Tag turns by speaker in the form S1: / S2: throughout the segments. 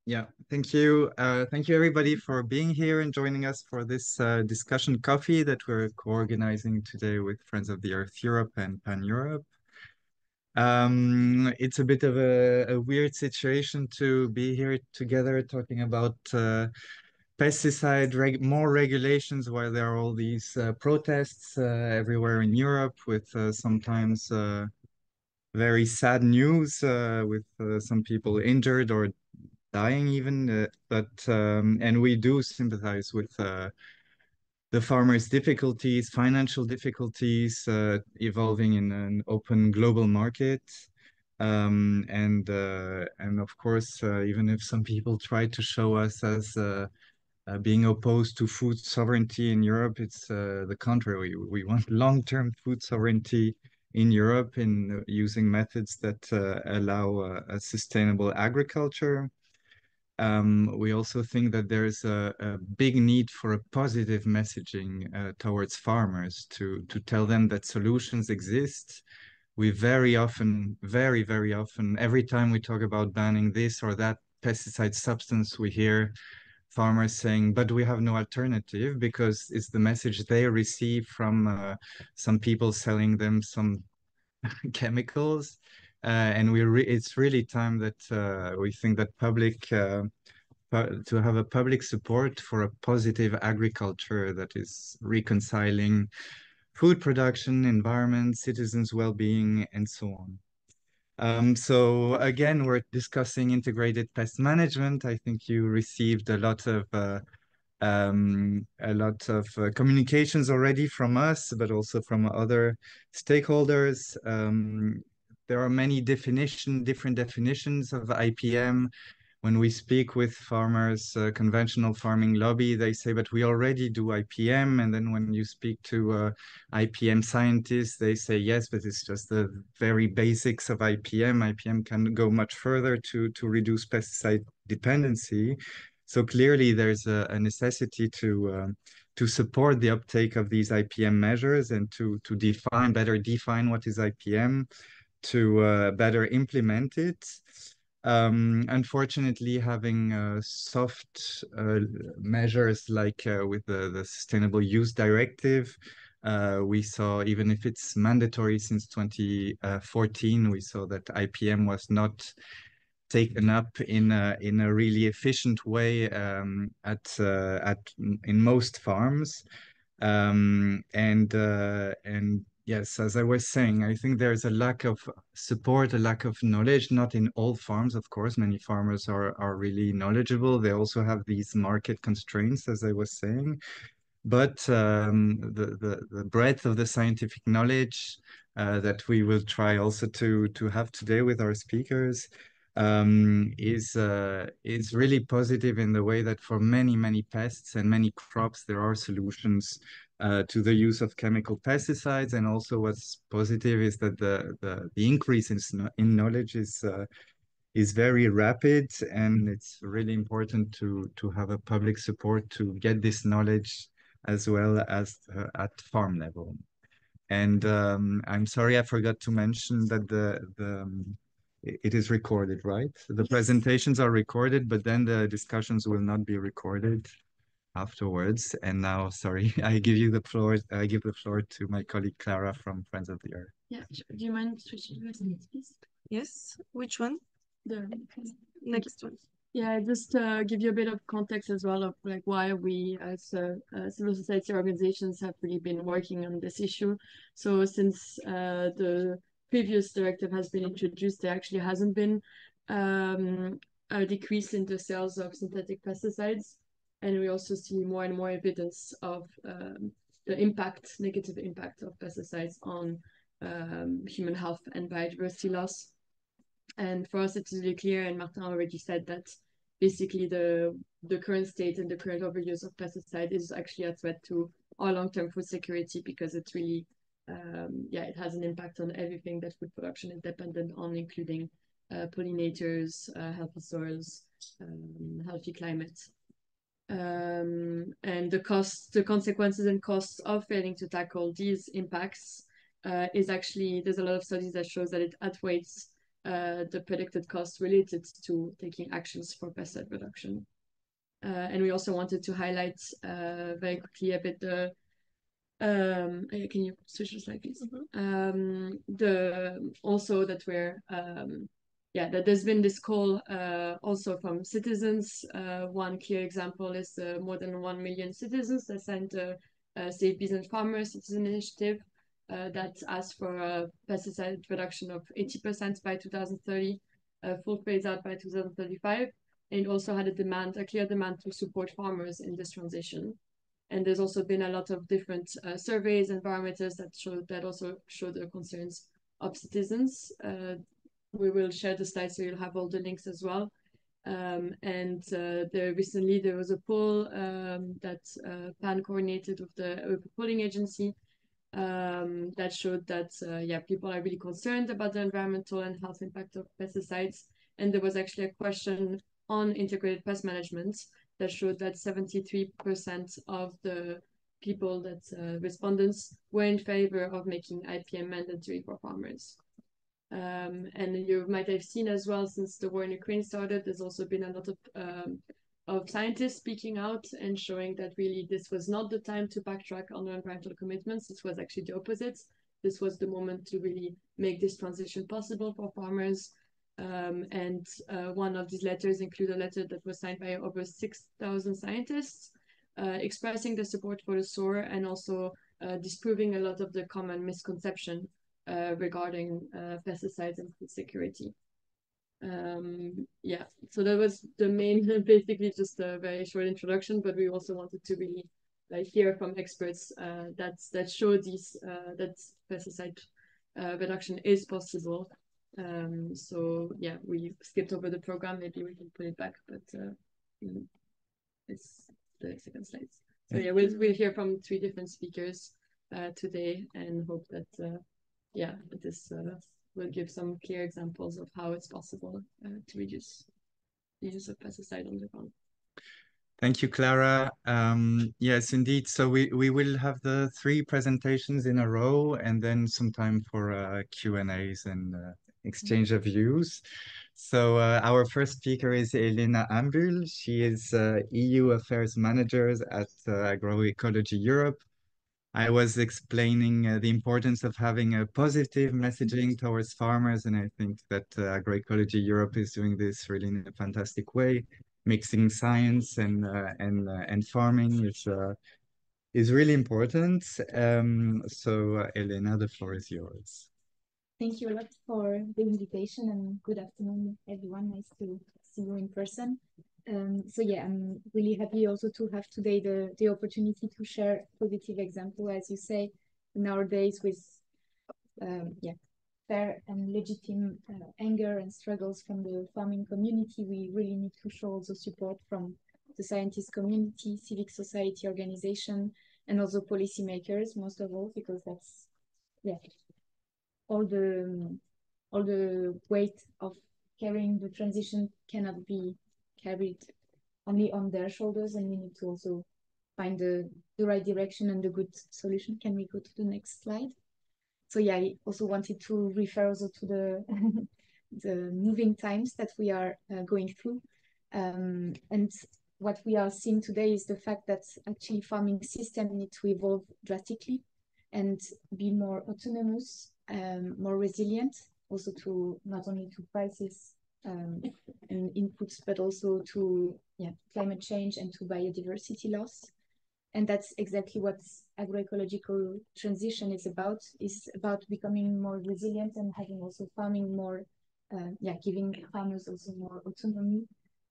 S1: Yeah, thank you. Thank you everybody for being here and joining us for this discussion coffee that we're co-organizing today with Friends of the Earth Europe and Pan Europe. It's a bit of a weird situation to be here together talking about more regulations while there are all these protests everywhere in Europe with sometimes very sad news with some people injured or dying even, and we do sympathize with the farmers' difficulties, financial difficulties, evolving in an open global market. And of course, even if some people try to show us as being opposed to food sovereignty in Europe, it's the contrary. We want long-term food sovereignty in Europe in using methods that allow a sustainable agriculture. We also think that there's a big need for a positive messaging towards farmers to tell them that solutions exist. We very often, very often, every time we talk about banning this or that pesticide substance, we hear farmers saying, but we have no alternative because it's the message they receive from some people selling them some chemicals. And it's really time that we think that to have a public support for a positive agriculture that is reconciling food production, environment, citizens' well-being, and so on. So again, we're discussing integrated pest management. I think you received a lot of communications already from us, but also from other stakeholders. There are many different definitions of IPM. When we speak with farmers, conventional farming lobby, they say, but we already do IPM. And then when you speak to IPM scientists, they say, yes, but it's just the very basics of IPM. IPM can go much further to reduce pesticide dependency. So clearly there's a necessity to support the uptake of these IPM measures and to better define what is IPM, to better implement it. Unfortunately, having soft measures like with the Sustainable Use Directive, we saw, even if it's mandatory since 2014, we saw that IPM was not taken up in a really efficient way in most farms. And yes, as I was saying, I think there's a lack of support, a lack of knowledge, not in all farms, of course. Many farmers are really knowledgeable. They also have these market constraints, as I was saying. But the breadth of the scientific knowledge that we will try also to have today with our speakers is really positive in the way that for many pests and many crops there are solutions to the use of chemical pesticides. And also what's positive is that the increase in knowledge is very rapid, and it's really important to have a public support to get this knowledge as well as at farm level. And I'm sorry, I forgot to mention that it is recorded, right? The presentations are recorded, but then the discussions will not be recorded afterwards. And now, sorry, I give the floor to my colleague Clara from Friends of the Earth.
S2: Yeah, do you mind switching to slides, please?
S3: Yes, which one?
S2: The
S3: next one.
S2: Yeah, just give you a bit of context as well of like why we as civil society organizations have really been working on this issue. So since the previous directive has been introduced, there actually hasn't been a decrease in the sales of synthetic pesticides. And we also see more and more evidence of the negative impact of pesticides on human health and biodiversity loss. And for us, it's really clear, and Martin already said that basically the current state and the current overuse of pesticide is actually a threat to our long-term food security, because it's really, it has an impact on everything that food production is dependent on, including pollinators, healthy soils, healthy climate. And the consequences and costs of failing to tackle these impacts is actually, there's a lot of studies that shows that it outweighs the predicted costs related to taking actions for pesticide reduction. And we also wanted to highlight very quickly a bit the can you switch the slide, please? Also that we're that there's been this call also from citizens. One clear example is more than 1 million citizens that signed the Save Bees and Farmers Citizen Initiative that asked for a pesticide reduction of 80% by 2030, full phase out by 2035, and also had a clear demand to support farmers in this transition. And there's also been a lot of different surveys and barometers that also show the concerns of citizens. We will share the slides so you'll have all the links as well. Recently there was a poll that PAN coordinated with the polling agency that showed that people are really concerned about the environmental and health impact of pesticides. And there was actually a question on integrated pest management that showed that 73% of the people respondents were in favor of making IPM mandatory for farmers. And you might have seen as well, since the war in Ukraine started, there's also been a lot of scientists speaking out and showing that really this was not the time to backtrack on their environmental commitments. This was actually the opposite. This was the moment to really make this transition possible for farmers. One of these letters include a letter that was signed by over 6,000 scientists expressing the support for the SUR and also disproving a lot of the common misconception regarding pesticides and food security. So that was the main, basically just a very short introduction, but we also wanted to really hear from experts that show that pesticide reduction is possible. We skipped over the program. Maybe we can put it back, but it's the second slide. So we'll hear from 3 different speakers today, and hope that this will give some clear examples of how it's possible to reduce the use of pesticide on the ground.
S1: Thank you, Clara. Yes, indeed. So we will have the 3 presentations in a row, and then some time for Q&As and exchange of views. So our first speaker is Elena Ambul. She is EU Affairs Manager at Agroecology Europe. I was explaining the importance of having a positive messaging towards farmers, and I think that Agroecology Europe is doing this really in a fantastic way. Mixing science and farming is really important. So Elena, the floor is yours.
S4: Thank you a lot for the invitation, and good afternoon, everyone. Nice to see you in person. I'm really happy also to have today the opportunity to share positive example, as you say, nowadays with fair and legitimate anger and struggles from the farming community. We really need to show also support from the scientist community, civic society organization, and also policymakers, most of all, because that's all the weight of carrying the transition cannot be carried only on their shoulders, and we need to also find the right direction and the good solution. Can we go to the next slide? So I also wanted to refer also to the the moving times that we are going through, and what we are seeing today is the fact that actually farming systems need to evolve drastically and be more autonomous, more resilient, also to not only to prices and inputs, but also to climate change and to biodiversity loss. And that's exactly what agroecological transition is about becoming more resilient and having also farming more, giving farmers also more autonomy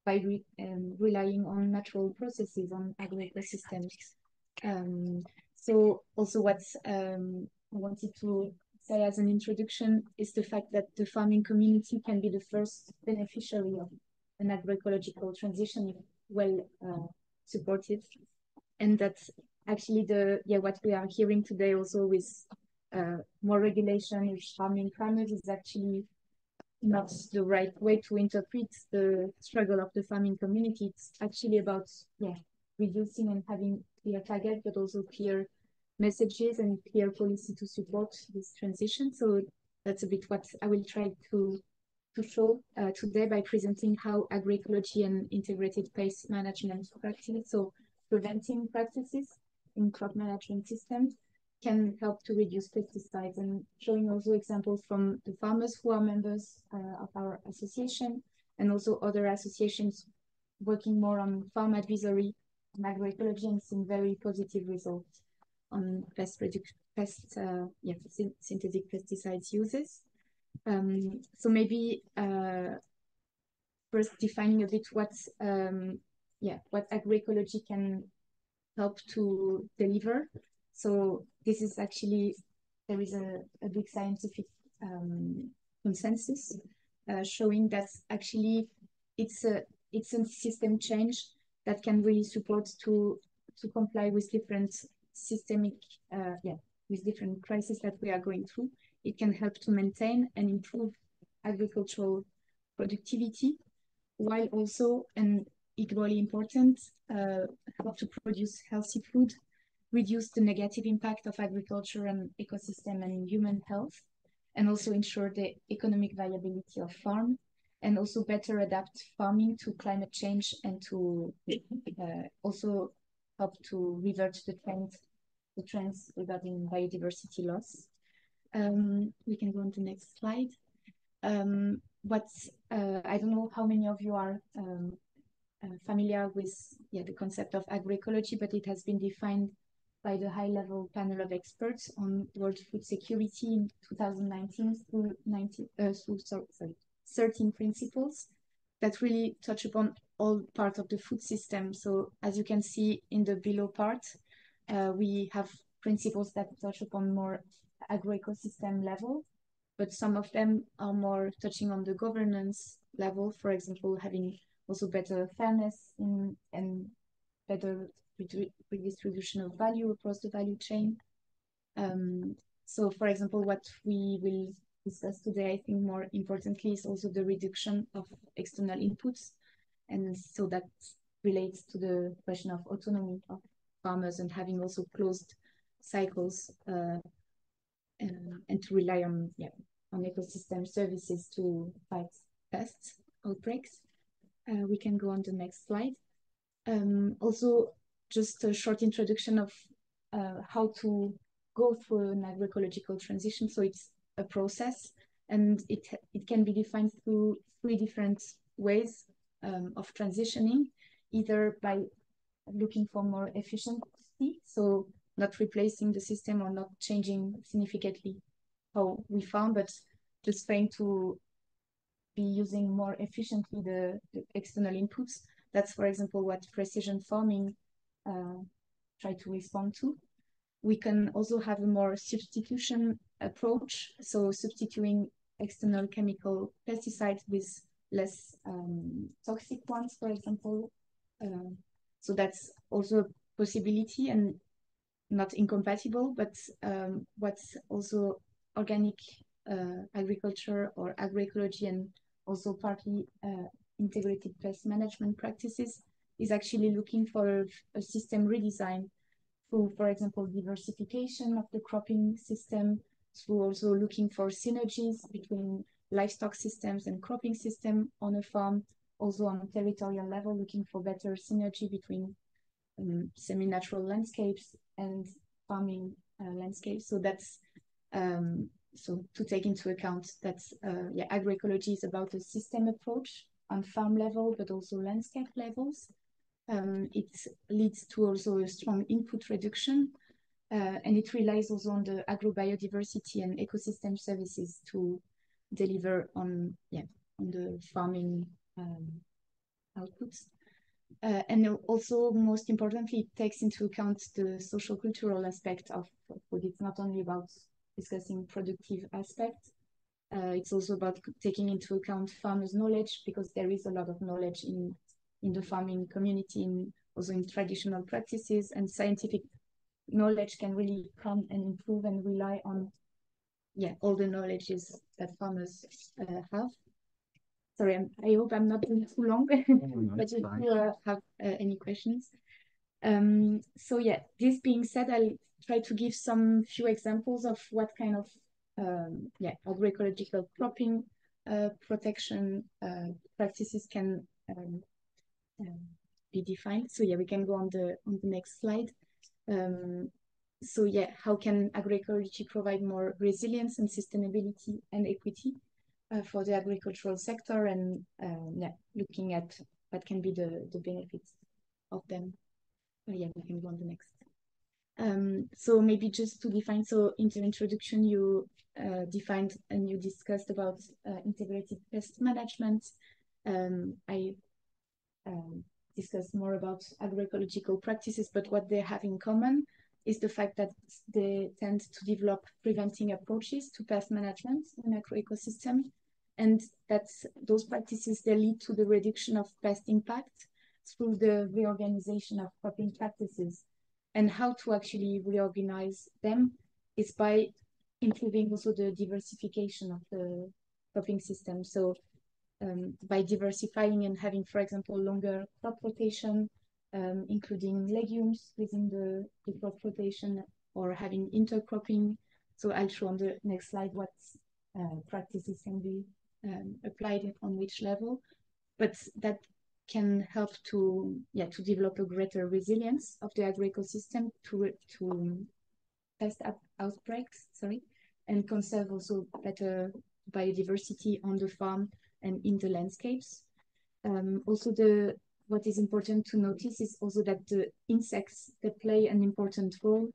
S4: by relying on natural processes, on agroecosystems. So also what I wanted to say as an introduction is the fact that the farming community can be the first beneficiary of an agroecological transition if well supported. And that's actually what we are hearing today also with more regulation with harming farmers is actually not the right way to interpret the struggle of the farming community. It's actually about reducing and having clear targets, but also clear messages and clear policy to support this transition. So that's a bit what I will try to to show today by presenting how agroecology and integrated pest management practices, so preventing practices in crop management systems, can help to reduce pesticides, and showing also examples from the farmers who are members of our association, and also other associations working more on farm advisory and agroecology, and seeing very positive results on synthetic pesticides uses. So maybe first defining a bit what agroecology can help to deliver. So this is actually, there is a big scientific consensus showing that actually it's a system change that can really support to comply with different systemic with different crises that we are going through. It can help to maintain and improve agricultural productivity, while also, and equally important, help to produce healthy food, reduce the negative impact of agriculture and ecosystem and human health, and also ensure the economic viability of farm, and also better adapt farming to climate change, and to also help to revert the trends regarding biodiversity loss. We can go on to the next slide. I don't know how many of you are familiar with the concept of agroecology, but it has been defined by the high-level panel of experts on world food security in 2019 through 13 principles that really touch upon all parts of the food system. So as you can see in the below part, we have principles that touch upon more agroecosystem level, but some of them are more touching on the governance level, for example, having also better fairness and better redistribution of value across the value chain. So for example, what we will discuss today, I think more importantly, is also the reduction of external inputs. And so that relates to the question of autonomy of farmers and having also closed cycles and to rely on ecosystem services to fight pests outbreaks. We can go on the next slide. Also, just a short introduction of how to go through an agroecological transition. So it's a process, and it can be defined through 3 different ways of transitioning, either by looking for more efficiency, so not replacing the system or not changing significantly how we farm, but just trying to be using more efficiently the external inputs. That's, for example, what precision farming try to respond to. We can also have a more substitution approach, so substituting external chemical pesticides with less toxic ones, for example. So that's also a possibility and not incompatible, but what's also organic agriculture or agroecology, and also partly integrated pest management practices, is actually looking for a system redesign through, for example, diversification of the cropping system, through also looking for synergies between livestock systems and cropping system on a farm, also on a territorial level, looking for better synergy between semi-natural landscapes and farming landscapes. So that's so to take into account that agroecology is about a system approach on farm level, but also landscape levels. It leads to also a strong input reduction, and it relies also on the agrobiodiversity and ecosystem services to deliver on the farming outputs. And also, most importantly, it takes into account the social cultural aspect of food. It's not only about discussing productive aspects, it's also about taking into account farmers' knowledge, because there is a lot of knowledge in the farming community, also in traditional practices, and scientific knowledge can really come and improve and rely on all the knowledges that farmers have. Sorry, I hope I'm not being too long, but if you have any questions. So this being said, I'll try to give some few examples of what kind of agroecological cropping protection practices can be defined. So yeah, we can go on the next slide. So yeah, how can agroecology provide more resilience and sustainability and equity for the agricultural sector, and yeah, looking at what can be the benefits of them. Yeah, we can go on the next. So maybe just to define, so in the introduction you defined and you discussed about integrated pest management. I discussed more about agroecological practices, but what they have in common is the fact that they tend to develop preventing approaches to pest management in agroecosystem, and that those practices, they lead to the reduction of pest impact through the reorganization of cropping practices. And how to actually reorganize them is by improving also the diversification of the cropping system. So by diversifying and having, for example, longer crop rotation, including legumes within the crop rotation, or having intercropping. So I'll show on the next slide what practices can be applied on which level, but that can help to develop a greater resilience of the agroecosystem to pest outbreaks, and conserve also better biodiversity on the farm and in the landscapes. Also, what is important to notice is also that the insects, they play an important role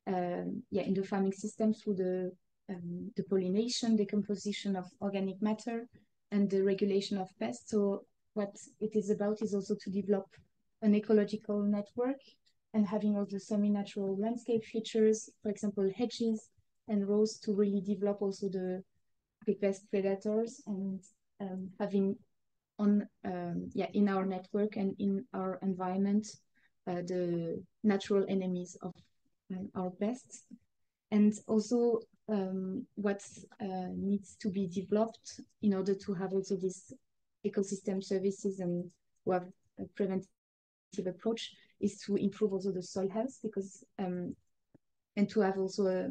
S4: in the farming system through the pollination, decomposition of organic matter, and the regulation of pests. So what it is about is also to develop an ecological network and having all the semi-natural landscape features, for example, hedges and rows, to really develop also the pest predators, and having on in our network and in our environment the natural enemies of our pests. And also what needs to be developed in order to have also these ecosystem services and to have a preventive approach is to improve also the soil health, because and to have also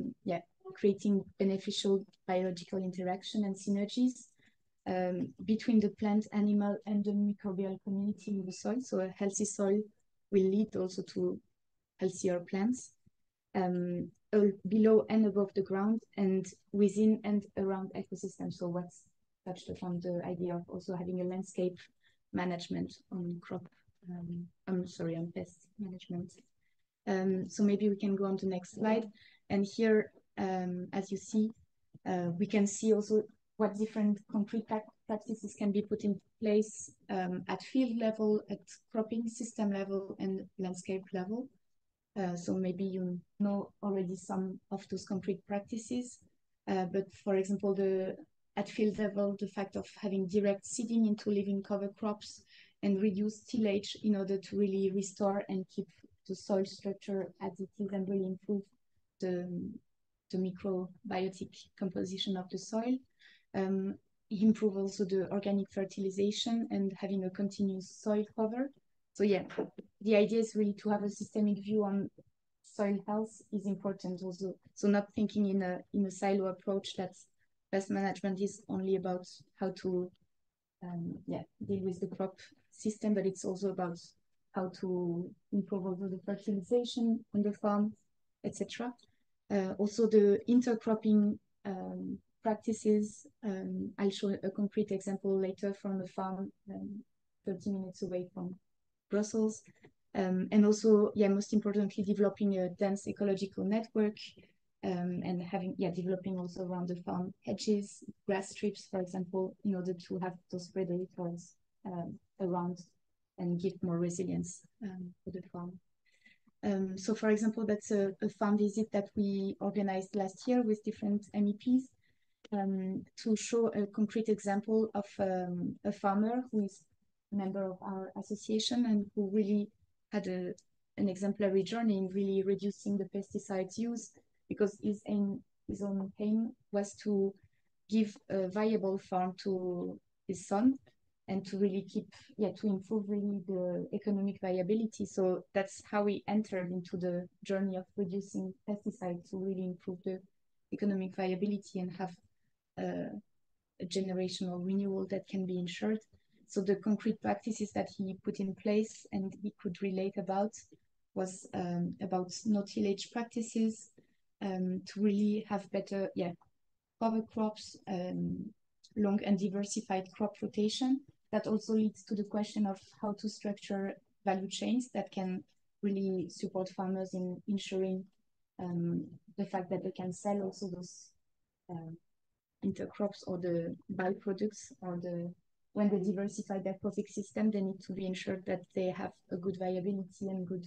S4: creating beneficial biological interaction and synergies between the plant, animal, and the microbial community in the soil. So a healthy soil will lead also to healthier plants below and above the ground, and within and around ecosystems. So what's touched upon the idea of also having a landscape management on crop, on pest management. So maybe we can go on to the next slide. And here, as you see, we can see also what different concrete practices can be put in place at field level, at cropping system level, and landscape level. So maybe you know already some of those concrete practices, but for example, at field level, the fact of having direct seeding into living cover crops and reduce tillage in order to really restore and keep the soil structure as it is and really improve the microbiotic composition of the soil. Improve also the organic fertilization and having a continuous soil cover. So yeah, the idea is really to have a systemic view on soil health is important also. So not thinking in a silo approach that pest management is only about how to deal with the crop system, but it's also about how to improve also the fertilization on the farm, etc. Also the intercropping practices. I'll show a concrete example later from a farm 30 minutes away from Brussels. And also, most importantly, developing a dense ecological network and having, developing also around the farm hedges, grass strips, for example, in order to have those predators around and give more resilience to the farm. So, for example, that's a farm visit that we organized last year with different MEPs to show a concrete example of a farmer who is a member of our association and who really had an exemplary journey in really reducing the pesticides use, because his own aim was to give a viable farm to his son and to really to improve really the economic viability. So that's how we entered into the journey of reducing pesticides, to really improve the economic viability and have a a generational renewal that can be ensured. So the concrete practices that he put in place and he could relate about was about no-tillage practices, to really have better, cover crops, long and diversified crop rotation. That also leads to the question of how to structure value chains that can really support farmers in ensuring the fact that they can sell also those intercrops or the byproducts, or when they diversify their profit system, they need to be ensured that they have a good viability and good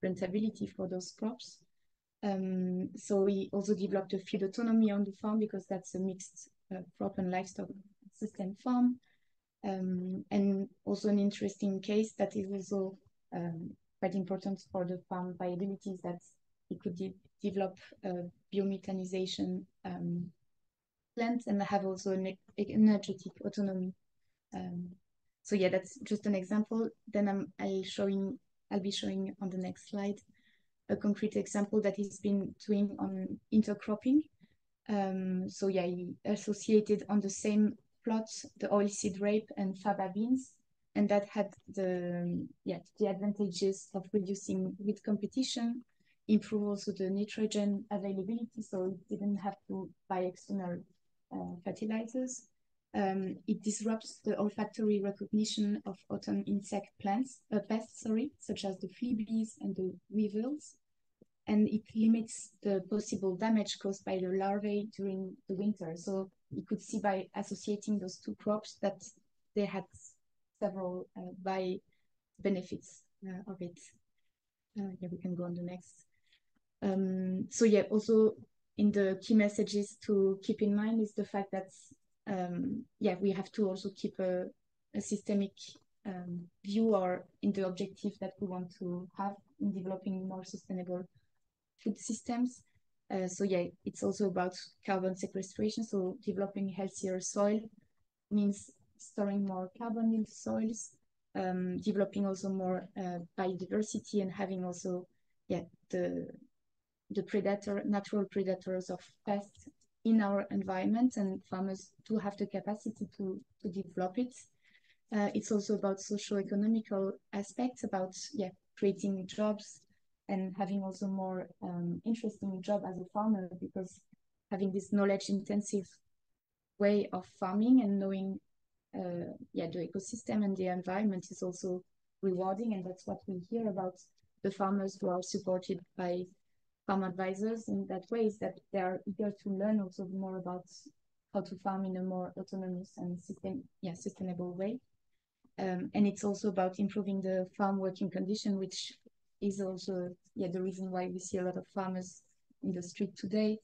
S4: rentability for those crops. So we also developed a feed autonomy on the farm, because that's a mixed crop and livestock system farm. And also an interesting case that is also quite important for the farm viability is that it could develop biomethanization plants and have also an energetic autonomy. So yeah, that's just an example. Then I'll be showing on the next slide a concrete example that he's been doing on intercropping. So yeah, he associated on the same plot the oilseed rape and faba beans, and that had the advantages of reducing weed competition, improve also the nitrogen availability, so it didn't have to buy external fertilizers. It disrupts the olfactory recognition of autumn insect pests, such as the flea bees and the weevils. And it limits the possible damage caused by the larvae during the winter. So you could see by associating those two crops that they had several benefits of it. Yeah, we can go on the next. So yeah, also in the key messages to keep in mind is the fact that we have to also keep a systemic view or in the objective that we want to have in developing more sustainable food systems. So yeah, it's also about carbon sequestration. So developing healthier soil means storing more carbon in the soils, developing also more biodiversity, and having also the natural predators of pests in our environment, and farmers do have the capacity to develop it. It's also about socio-economical aspects, about creating jobs and having also more interesting job as a farmer, because having this knowledge intensive way of farming and knowing the ecosystem and the environment is also rewarding. And that's what we hear about the farmers who are supported by farm advisors in that way, is that they are eager to learn also more about how to farm in a more autonomous and sustainable way. And it's also about improving the farm working condition, which is also the reason why we see a lot of farmers in the street today.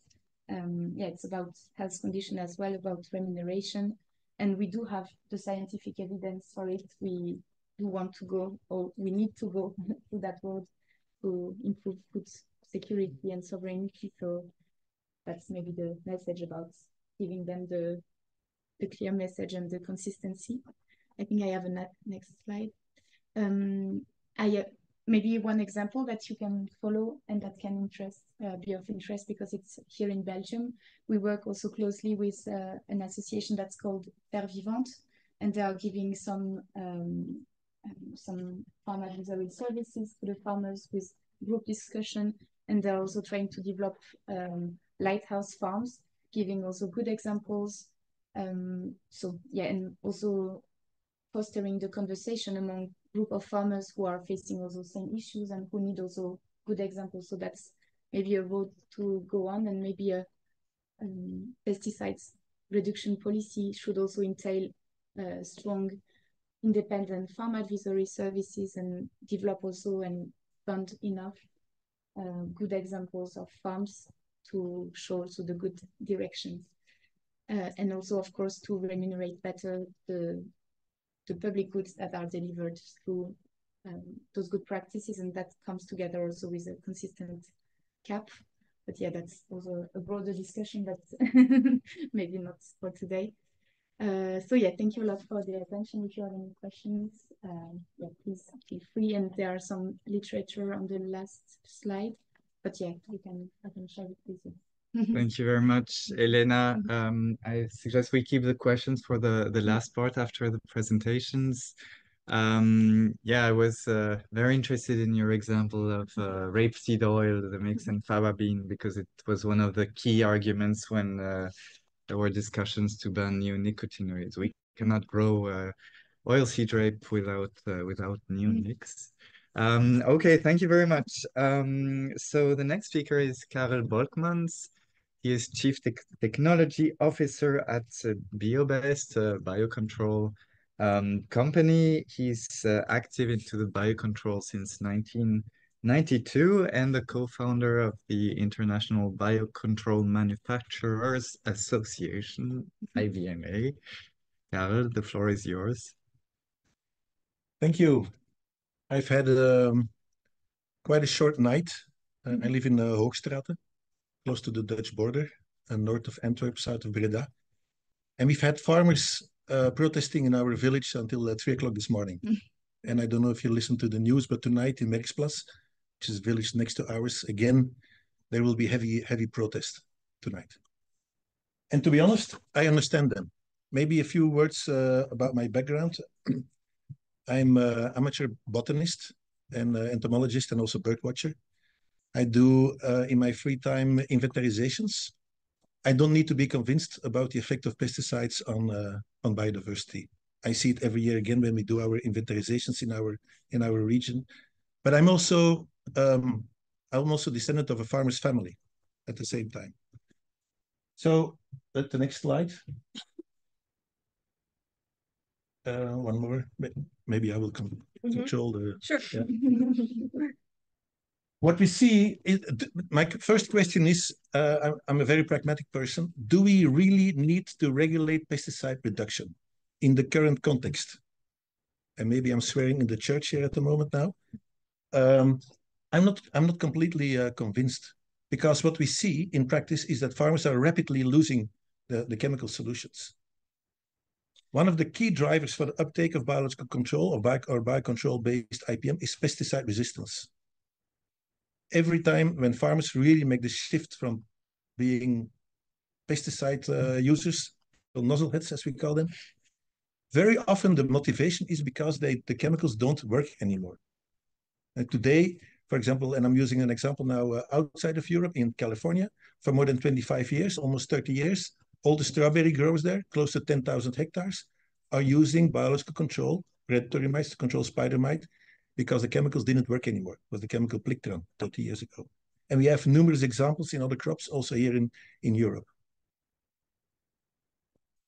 S4: It's about health condition as well, about remuneration. And we do have the scientific evidence for it. We do want to go, or we need to go through that road to improve food security and sovereignty. So that's maybe the message about giving them the clear message and the consistency. I think I have a next slide. Maybe one example that you can follow and that can be of interest, because it's here in Belgium. We work also closely with an association that's called Terre Vivante, and they are giving some farm advisory services to the farmers with group discussion, and they're also trying to develop lighthouse farms, giving also good examples. And also fostering the conversation among group of farmers who are facing also same issues and who need also good examples. So that's maybe a road to go on, and maybe a pesticides reduction policy should also entail strong independent farm advisory services, and develop also and fund enough good examples of farms to show also the good directions. And also, of course, to remunerate better the public goods that are delivered through those good practices, and that comes together also with a consistent cap. But that's also a broader discussion, but maybe not for today. So thank you a lot for the attention. If you have any questions, please feel free. And there are some literature on the last slide, but I can share it with you.
S1: Thank you very much, Elena. I suggest we keep the questions for the last part after the presentations. Yeah, I was very interested in your example of rapeseed oil, the mix, and faba bean, because it was one of the key arguments when there were discussions to ban neonicotinoids. We cannot grow oilseed rape without neonics. Okay, thank you very much. So the next speaker is Karel Bolkmans. He is Chief Technology Officer at BioBest, a biocontrol company. He's active into the biocontrol since 1992 and the co-founder of the International Biocontrol Manufacturers Association, IBMA. Karel, the floor is yours.
S5: Thank you. I've had quite a short night. I live in Hoogstraten, close to the Dutch border, north of Antwerp, south of Breda. And we've had farmers protesting in our village until 3 o'clock this morning. And I don't know if you listen to the news, but tonight in Merksplas, which is a village next to ours, again, there will be heavy protest tonight. And to be honest, I understand them. Maybe a few words about my background. I'm an amateur botanist and entomologist and also bird watcher. I do, in my free time, inventarizations. I don't need to be convinced about the effect of pesticides on biodiversity. I see it every year again when we do our inventarizations in our region. But I'm also descendant of a farmer's family at the same time. So the next slide. One more. Maybe I will control the.
S3: Sure.
S5: Yeah. What we see is, my first question is, I'm a very pragmatic person. Do we really need to regulate pesticide reduction in the current context? And maybe I'm swearing in the church here at the moment now. I'm not completely convinced, because what we see in practice is that farmers are rapidly losing the chemical solutions. One of the key drivers for the uptake of biological control or biocontrol-based IPM is pesticide resistance. Every time when farmers really make the shift from being pesticide users, or nozzle heads as we call them, very often the motivation is because the chemicals don't work anymore. And today, for example, and I'm using an example now outside of Europe, in California, for more than 25 years, almost 30 years, all the strawberry growers there, close to 10,000 hectares, are using biological control, predatory mites to control spider mite, because the chemicals didn't work anymore. It was the chemical Plictron 30 years ago. And we have numerous examples in other crops, also here in Europe.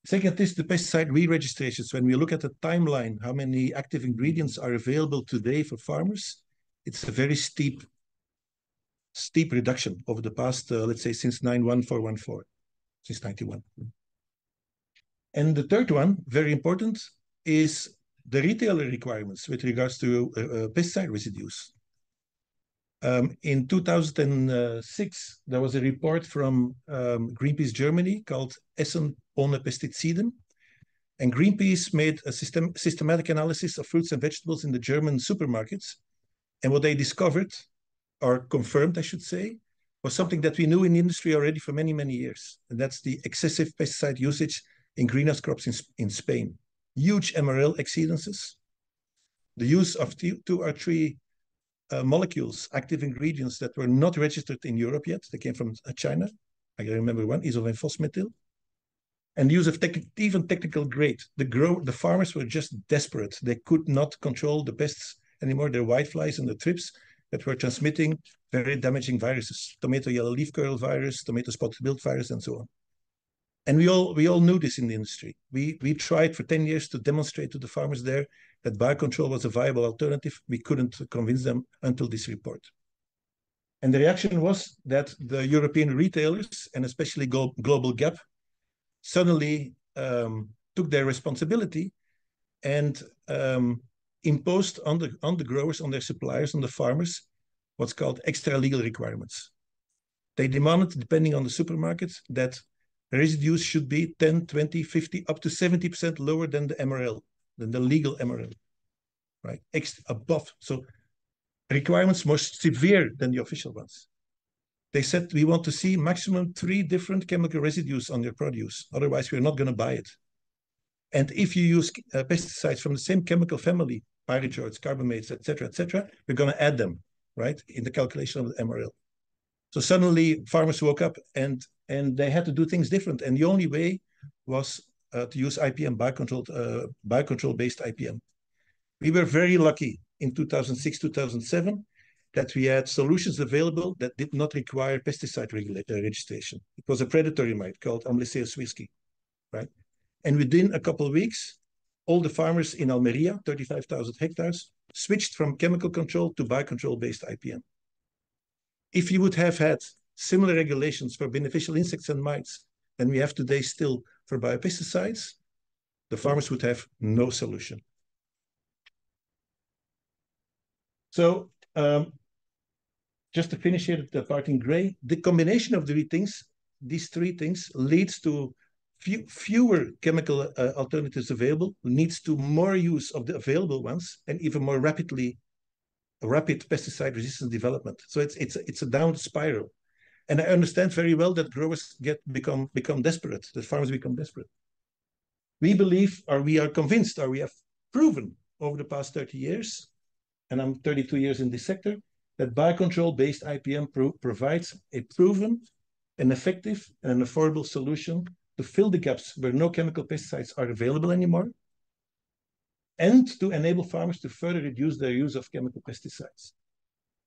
S5: Second is the pesticide re-registrations. When we look at the timeline, how many active ingredients are available today for farmers, it's a very steep reduction over the past, let's say, since 91414, since 91. And the third one, very important, is the retailer requirements with regards to pesticide residues. In 2006, there was a report from Greenpeace Germany called Essen ohne Pestiziden. And Greenpeace made a systematic analysis of fruits and vegetables in the German supermarkets. And what they discovered, or confirmed, I should say, was something that we knew in the industry already for many, many years. And that's the excessive pesticide usage in greenhouse crops in Spain. Huge MRL exceedances. The use of two or three molecules, active ingredients that were not registered in Europe yet. They came from China. I can remember one, isovenphosmethyl. And the use of even technical grade. The farmers were just desperate. They could not control the pests anymore, the whiteflies and the thrips that were transmitting very damaging viruses. Tomato yellow leaf curl virus, tomato spotted wilt virus, and so on. And we all knew this in the industry. We tried for 10 years to demonstrate to the farmers there that biocontrol was a viable alternative. We couldn't convince them until this report. And the reaction was that the European retailers, and especially Global Gap, suddenly took their responsibility and imposed on the growers, on their suppliers, on the farmers, what's called extra legal requirements. They demanded, depending on the supermarkets, that residues should be 10, 20, 50, up to 70% lower than the MRL, than the legal MRL, right? Above. So requirements more severe than the official ones. They said, we want to see maximum 3 different chemical residues on your produce. Otherwise, we're not going to buy it. And if you use pesticides from the same chemical family, pyrethroids, carbamates, etc., we're going to add them, right, in the calculation of the MRL. So suddenly farmers woke up and they had to do things different. And the only way was to use IPM, biocontrol-based IPM. We were very lucky in 2006, 2007, that we had solutions available that did not require pesticide registration. It was a predatory mite called Amblysseus whisky, right? And within a couple of weeks, all the farmers in Almeria, 35,000 hectares, switched from chemical control to biocontrol-based IPM. If you would have had similar regulations for beneficial insects and mites than we have today still for biopesticides, the farmers would have no solution. So just to finish here the part in gray, the combination of these three things leads to fewer chemical alternatives available, leads to more use of the available ones, and even more rapid pesticide resistance development. So it's a down spiral. And I understand very well that growers become desperate, that farmers become desperate. We believe, or we are convinced, or we have proven over the past 30 years, and I'm 32 years in this sector, that biocontrol-based IPM provides a proven, an effective, and an affordable solution to fill the gaps where no chemical pesticides are available anymore, and to enable farmers to further reduce their use of chemical pesticides.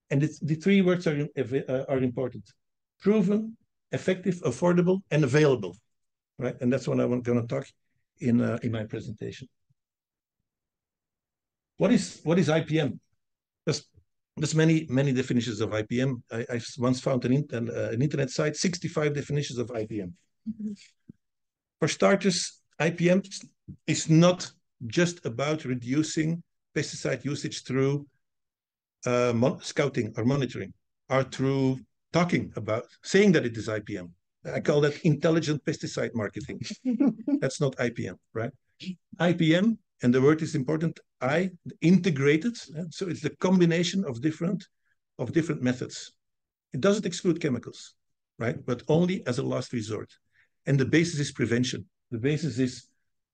S5: And the 3 words are important: proven, effective, affordable, and available, right? And that's what I'm going to talk in my presentation. What is IPM? There's many definitions of IPM. I once found an internet site, 65 definitions of IPM. Mm-hmm. For starters, IPM is not just about reducing pesticide usage through scouting or monitoring, or through saying that it is IPM. I call that intelligent pesticide marketing. That's not IPM, right? IPM, and the word is important, integrated. So it's the combination of different methods. It doesn't exclude chemicals, right? But only as a last resort. And the basis is prevention. The basis is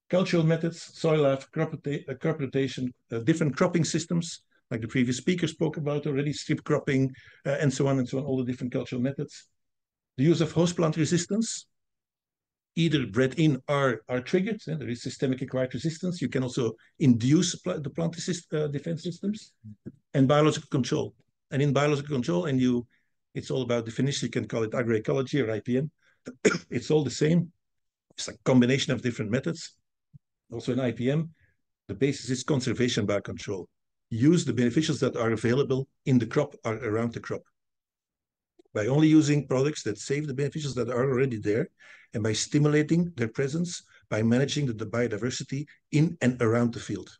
S5: cultural methods, soil life, crop rotation, different cropping systems, like the previous speaker spoke about already, strip cropping, and so on, all the different cultural methods. The use of host plant resistance, either bred in or are triggered. There is systemic acquired resistance. You can also induce the plant defense systems, and biological control. And in biological control, it's all about definition. You can call it agroecology or IPM. It's all the same. It's a combination of different methods. Also in IPM, the basis is conservation by control. Use the beneficials that are available in the crop or around the crop, by only using products that save the beneficials that are already there, and by stimulating their presence, by managing the biodiversity in and around the field.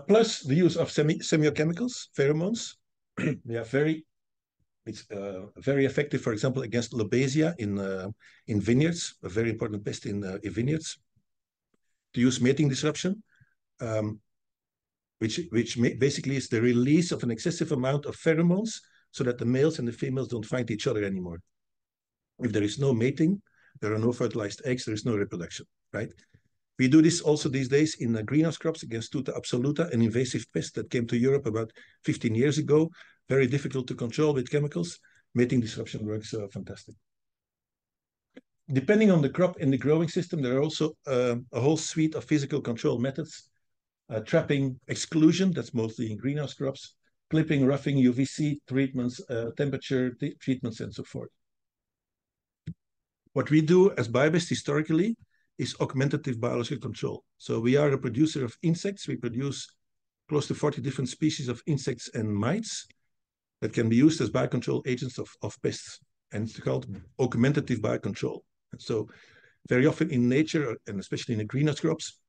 S5: Plus the use of semiochemicals, pheromones. It's very effective, for example, against lobesia in vineyards, a very important pest in vineyards. To use mating disruption, which basically is the release of an excessive amount of pheromones so that the males and the females don't find each other anymore. If there is no mating, there are no fertilized eggs, there is no reproduction, right? We do this also these days in greenhouse crops against Tuta absoluta, an invasive pest that came to Europe about 15 years ago. Very difficult to control with chemicals. Mating disruption works fantastic. Depending on the crop and the growing system, there are also a whole suite of physical control methods. Trapping, exclusion, that's mostly in greenhouse crops, clipping, roughing, UVC treatments, temperature treatments, and so forth. What we do as BioBest historically is augmentative biological control. So we are a producer of insects. We produce close to 40 different species of insects and mites that can be used as biocontrol agents of pests. And it's called augmentative biocontrol. And so very often in nature, and especially in the greenhouse crops,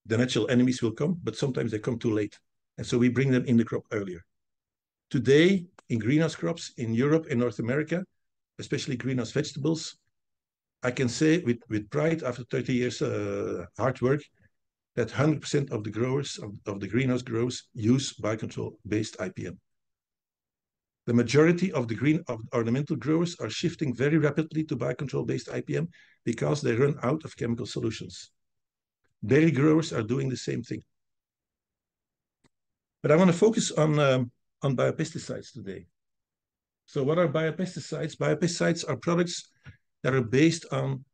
S5: the natural enemies will come, but sometimes they come too late. And so we bring them in the crop earlier. Today, in greenhouse crops in Europe and North America, especially greenhouse vegetables, I can say with pride, after 30 years hard work, that 100% of the growers, of the greenhouse growers, use biocontrol-based IPM. The majority of the green ornamental growers are shifting very rapidly to biocontrol-based IPM because they run out of chemical solutions. Berry growers are doing the same thing. But I want to focus on biopesticides today. So what are biopesticides? Biopesticides are products that are based on,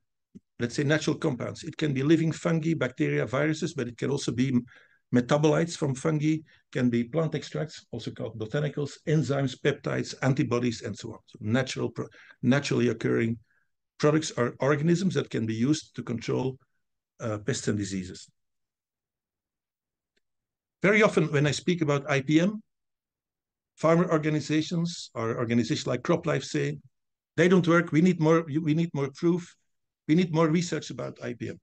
S5: let's say, natural compounds. It can be living fungi, bacteria, viruses, but it can also be metabolites from fungi, can be plant extracts, also called botanicals, enzymes, peptides, antibodies, and so on. So naturally occurring products are organisms that can be used to control pests and diseases. Very often when I speak about IPM, farmer organizations or organizations like CropLife say, they don't work, we need more proof, we need more research about IPM.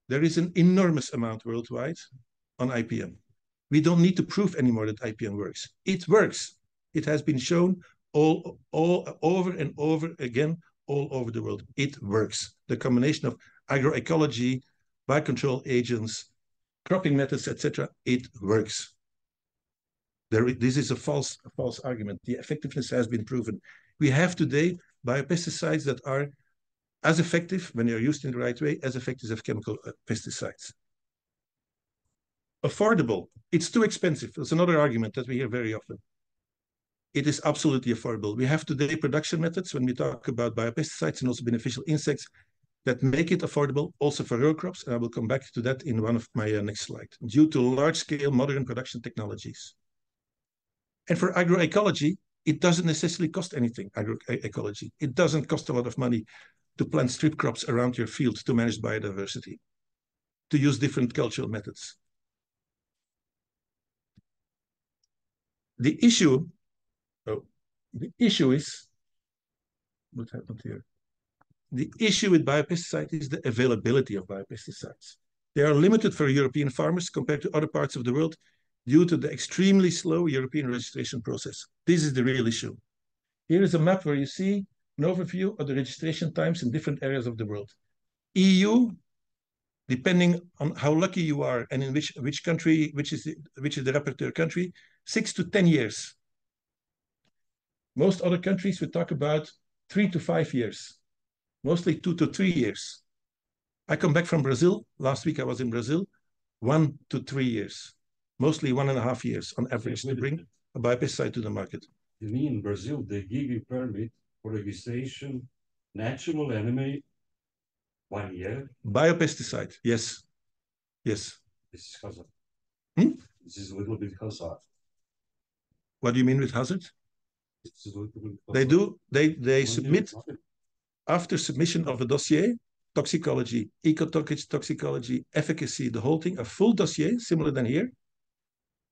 S5: There is an enormous amount worldwide on IPM. We don't need to prove anymore that IPM works. It works. It has been shown all over and over again, all over the world. It works. The combination of agroecology, biocontrol agents, cropping methods, etc., it works. This is a false argument. The effectiveness has been proven. We have today biopesticides that are as effective, when they're used in the right way, as effective as chemical pesticides. Affordable. It's too expensive. That's another argument that we hear very often. It is absolutely affordable. We have today production methods when we talk about biopesticides and also beneficial insects that make it affordable also for row crops. And I will come back to that in one of my next slides. Due to large-scale modern production technologies. And for agroecology, it doesn't necessarily cost anything, agroecology. It doesn't cost a lot of money to plant strip crops around your field to manage biodiversity, to use different cultural methods. The issue is, what happened here? The issue with biopesticides is the availability of biopesticides. They are limited for European farmers compared to other parts of the world due to the extremely slow European registration process. This is the real issue. Here is a map where you see an overview of the registration times in different areas of the world. EU, depending on how lucky you are and in which country, which is the rapporteur country, 6 to 10 years. Most other countries, we talk about 3 to 5 years, mostly 2 to 3 years. I come back from Brazil. Last week I was in Brazil, 1 to 3 years, mostly 1.5 years on average to bring a biopesticide to the market.
S6: You mean in Brazil, they give you permit for registration, natural enemy, 1 year?
S5: Biopesticide, yes. Yes.
S6: This is hazard. This is a little bit hazard.
S5: What do you mean with hazard?
S6: It's a little bit
S5: They submit, after submission of a dossier, toxicology, ecotoxicology, efficacy, the whole thing, a full dossier, similar than here.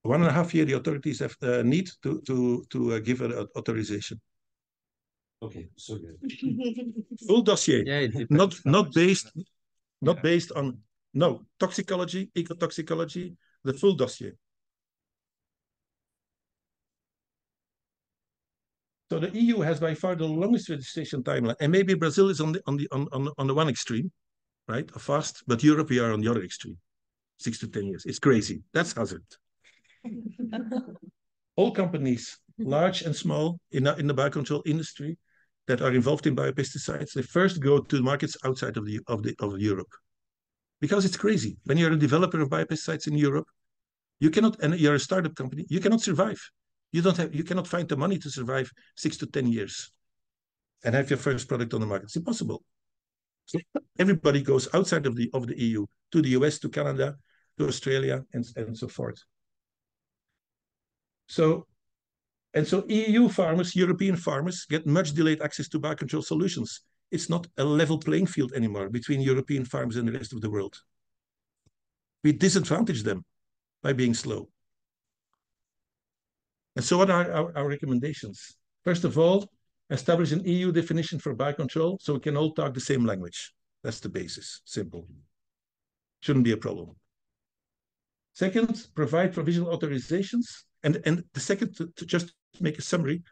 S5: 1.5 years the authorities have need to give an authorization.
S6: Okay, so good.
S5: Full dossier,
S1: Yeah,
S5: not based on toxicology, ecotoxicology, the full dossier. So the EU has by far the longest registration timeline, and maybe Brazil is on the one extreme, right? Fast, but Europe we are on the other extreme, 6 to 10 years. It's crazy. That's hazard. All companies, large and small, in the biocontrol industry that are involved in biopesticides, they first go to markets outside of Europe, because it's crazy. When you're a developer of biopesticides in Europe, you cannot, and you're a startup company, you cannot survive. You cannot find the money to survive 6 to 10 years and have your first product on the market. It's impossible. So everybody goes outside of the EU, to the US, to Canada, to Australia, and so forth. So EU farmers, European farmers, get much delayed access to biocontrol solutions. It's not a level playing field anymore between European farmers and the rest of the world. We disadvantage them by being slow. And so what are our recommendations? First of all, establish an EU definition for biocontrol so we can all talk the same language. That's the basis, simple. Shouldn't be a problem. Second, provide provisional authorizations. And the second, to just make a summary,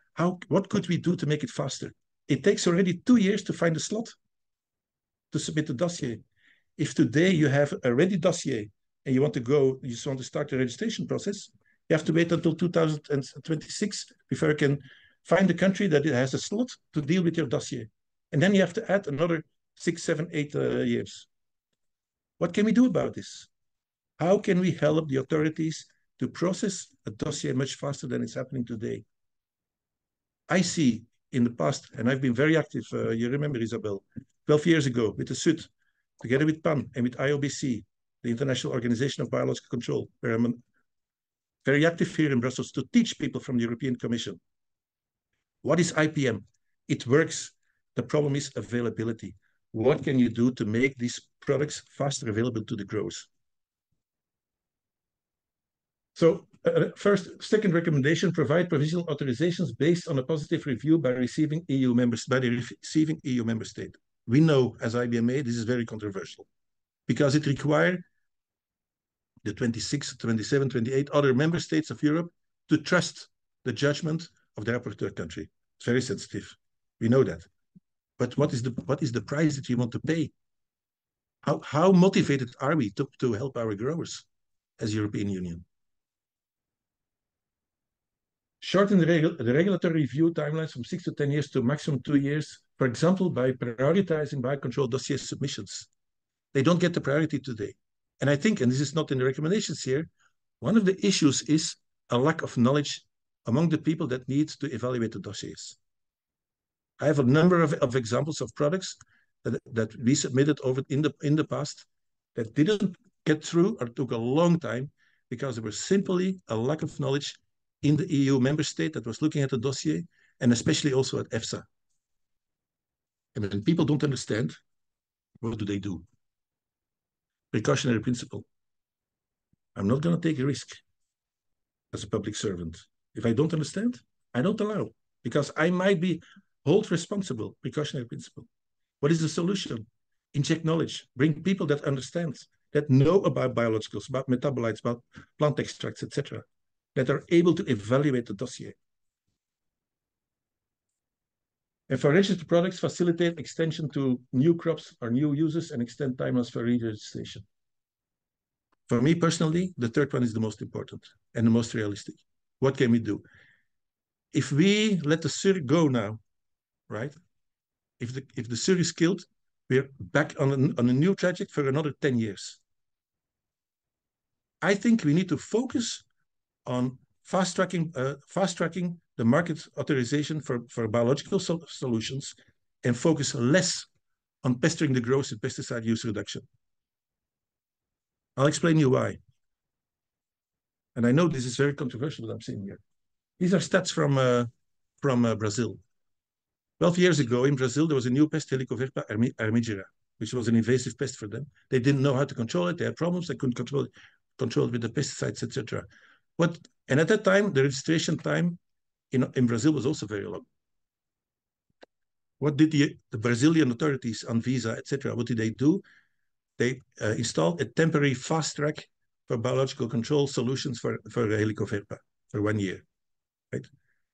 S5: what could we do to make it faster? It takes already 2 years to find a slot to submit the dossier. If today you have a ready dossier and you just want to start the registration process, You have to wait until 2026 before you can find a country that has a slot to deal with your dossier. And then you have to add another 6, 7, 8 years. What can we do about this? How can we help the authorities to process a dossier much faster than it's happening today? I see in the past, and I've been very active, you remember, Isabel, 12 years ago with the SUR, together with PAN and with IOBC, the International Organization of Biological Control, where I'm very active here in Brussels to teach people from the European Commission. What is IPM? It works. The problem is availability. What can you do to make these products faster available to the growers? So second recommendation, provide provisional authorizations based on a positive review by receiving EU members, by the receiving EU member state. We know as IBMA, this is very controversial because it requires the 26, 27, 28 other member states of Europe to trust the judgment of the rapporteur country. It's very sensitive. We know that. But what is the price that you want to pay? How motivated are we to help our growers as European Union? Shorten the regulatory review timelines from 6 to 10 years to maximum 2 years, for example, by prioritizing biocontrol dossier submissions. They don't get the priority today. And I think, and this is not in the recommendations here, one of the issues is a lack of knowledge among the people that need to evaluate the dossiers. I have a number of examples of products that we submitted over in the past that didn't get through or took a long time because there was simply a lack of knowledge in the EU member state that was looking at the dossier, and especially also at EFSA. And when people don't understand, what do they do? Precautionary principle. I'm not going to take a risk as a public servant. If I don't understand, I don't allow, because I might be held responsible. Precautionary principle. What is the solution? Inject knowledge. Bring people that understand, that know about biologicals, about metabolites, about plant extracts, etc., that are able to evaluate the dossier. And for registered products, facilitate extension to new crops or new uses and extend timelines for re-registration. For me personally, the third one is the most important and the most realistic. What can we do? If we let the SUR go now, right? If the SUR is killed, we're back on a new trajectory for another 10 years. I think we need to focus on fast-tracking the market authorization for biological solutions and focus less on pestering the growers with pesticide use reduction. I'll explain you why. And I know this is very controversial what I'm saying here. These are stats from Brazil. 12 years ago in Brazil, there was a new pest, Helicoverpa armigera, which was an invasive pest for them. They didn't know how to control it. They had problems. They couldn't control it with the pesticides, etc. And at that time, the registration time in Brazil was also very long. What did the Brazilian authorities, Anvisa, etc., what did they do? They installed a temporary fast track for biological control solutions for Helicoverpa for 1 year. Right?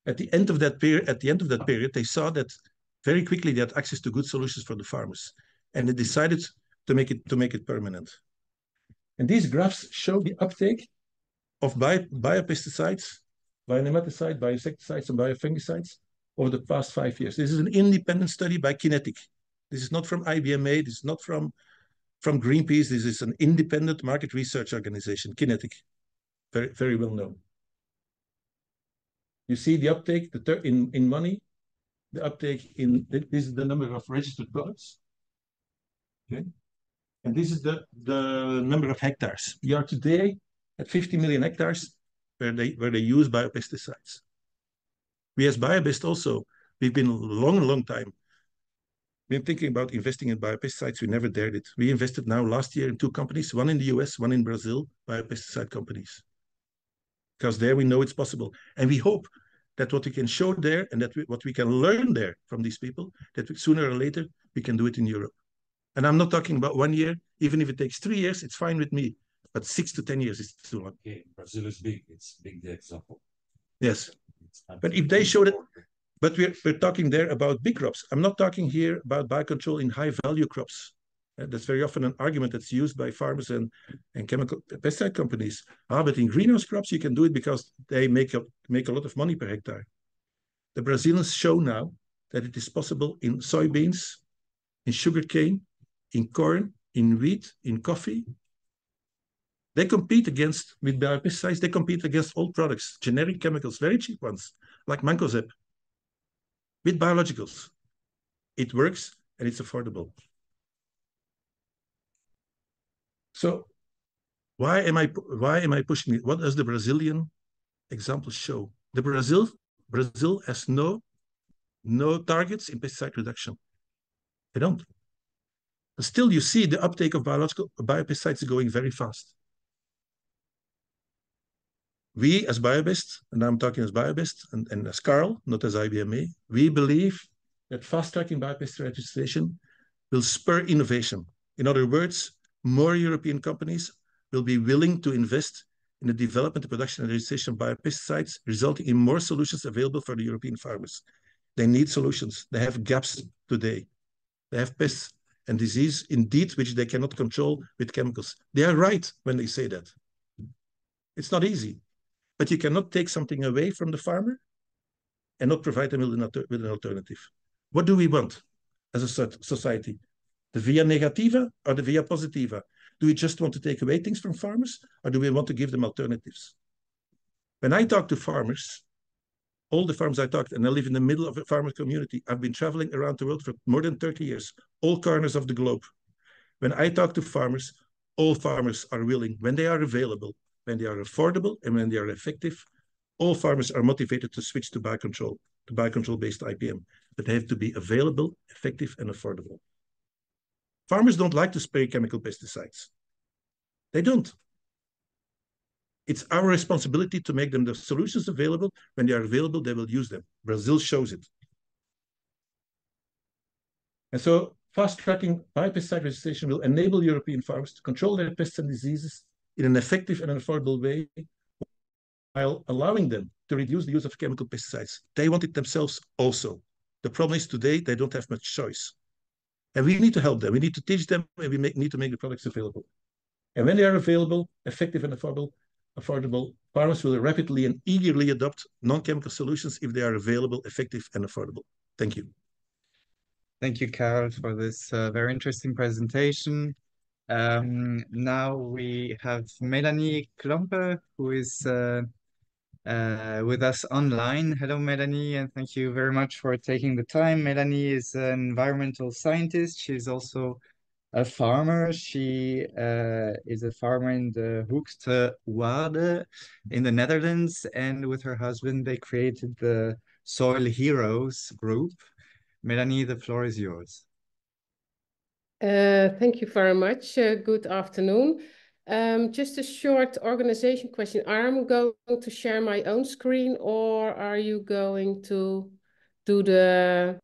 S5: At the end of that period, they saw that very quickly they had access to good solutions for the farmers, and they decided to make it permanent. And these graphs show the uptake of biopesticides, bionematicides, bioinsecticides, and biofungicides over the past 5 years. This is an independent study by Kinetic. This is not from IBMA. This is not from Greenpeace. This is an independent market research organization, Kinetic, very, very well known. You see the uptake in money, the uptake in, this is the number of registered products. Okay. And this is the number of hectares. We are today at 50 million hectares where they use biopesticides. We as BioBest also, we've been a long time been thinking about investing in biopesticides. We never dared it. We invested now last year in 2 companies, one in the US, one in Brazil, biopesticide companies. Because there we know it's possible. And we hope that what we can show there and that what we can learn there from these people, that sooner or later we can do it in Europe. And I'm not talking about 1 year. Even if it takes 3 years, it's fine with me. But 6 to 10 years is too long.
S6: Okay, Brazil is big. It's big, the example.
S5: Yes. But if they showed it, but we're talking there about big crops. I'm not talking here about biocontrol in high value crops. That's very often an argument that's used by farmers and chemical pesticide companies. But in greenhouse crops, you can do it because they make a lot of money per hectare. The Brazilians show now that it is possible in soybeans, in sugarcane, in corn, in wheat, in coffee. They compete with biopesticides. They compete against old products, generic chemicals, very cheap ones, like mancozeb, with biologicals. It works and it's affordable. So why am I pushing it? What does the Brazilian example show? The Brazil has no targets in pesticide reduction. They don't. But still, you see the uptake of biopesticides going very fast. We as BioBest, and I'm talking as BioBest and as Carl, not as IBMA, we believe that fast-tracking biopesticide registration will spur innovation. In other words, more European companies will be willing to invest in the development, production, and registration of biopesticides, resulting in more solutions available for the European farmers. They need solutions. They have gaps today. They have pests and disease, indeed, which they cannot control with chemicals. They are right when they say that. It's not easy, but you cannot take something away from the farmer and not provide them with an alternative. What do we want as a society? The via negativa or the via positiva? Do we just want to take away things from farmers, or do we want to give them alternatives? When I talk to farmers, all the farmers I talked, and I live in the middle of a farmer community. I've been traveling around the world for more than 30 years, all corners of the globe. When I talk to farmers, all farmers are willing, when they are available, when they are affordable, and when they are effective, all farmers are motivated to switch to biocontrol-based IPM, but they have to be available, effective, and affordable. Farmers don't like to spray chemical pesticides. They don't. It's our responsibility to make them the solutions available. When they are available, they will use them. Brazil shows it. And so fast-tracking biopesticide registration will enable European farmers to control their pests and diseases in an effective and an affordable way, while allowing them to reduce the use of chemical pesticides. They want it themselves also. The problem is today they don't have much choice. And we need to help them. We need to teach them, and we need to make the products available. And when they are available, effective and affordable, farmers will rapidly and eagerly adopt non-chemical solutions if they are available, effective, and affordable. Thank you.
S1: Thank you, Carol, for this very interesting presentation. Now we have Melanie Klompe, who is with us online. Hello, Melanie, and thank you very much for taking the time. Melanie is an environmental scientist. She's also a farmer. She is a farmer in the Hoogste Waarde in the Netherlands, and with her husband, they created the Soil Heroes group. Melanie, the floor is yours.
S7: Thank you very much. Good afternoon. Just a short organization question. I'm going to share my own screen, or are you going to do the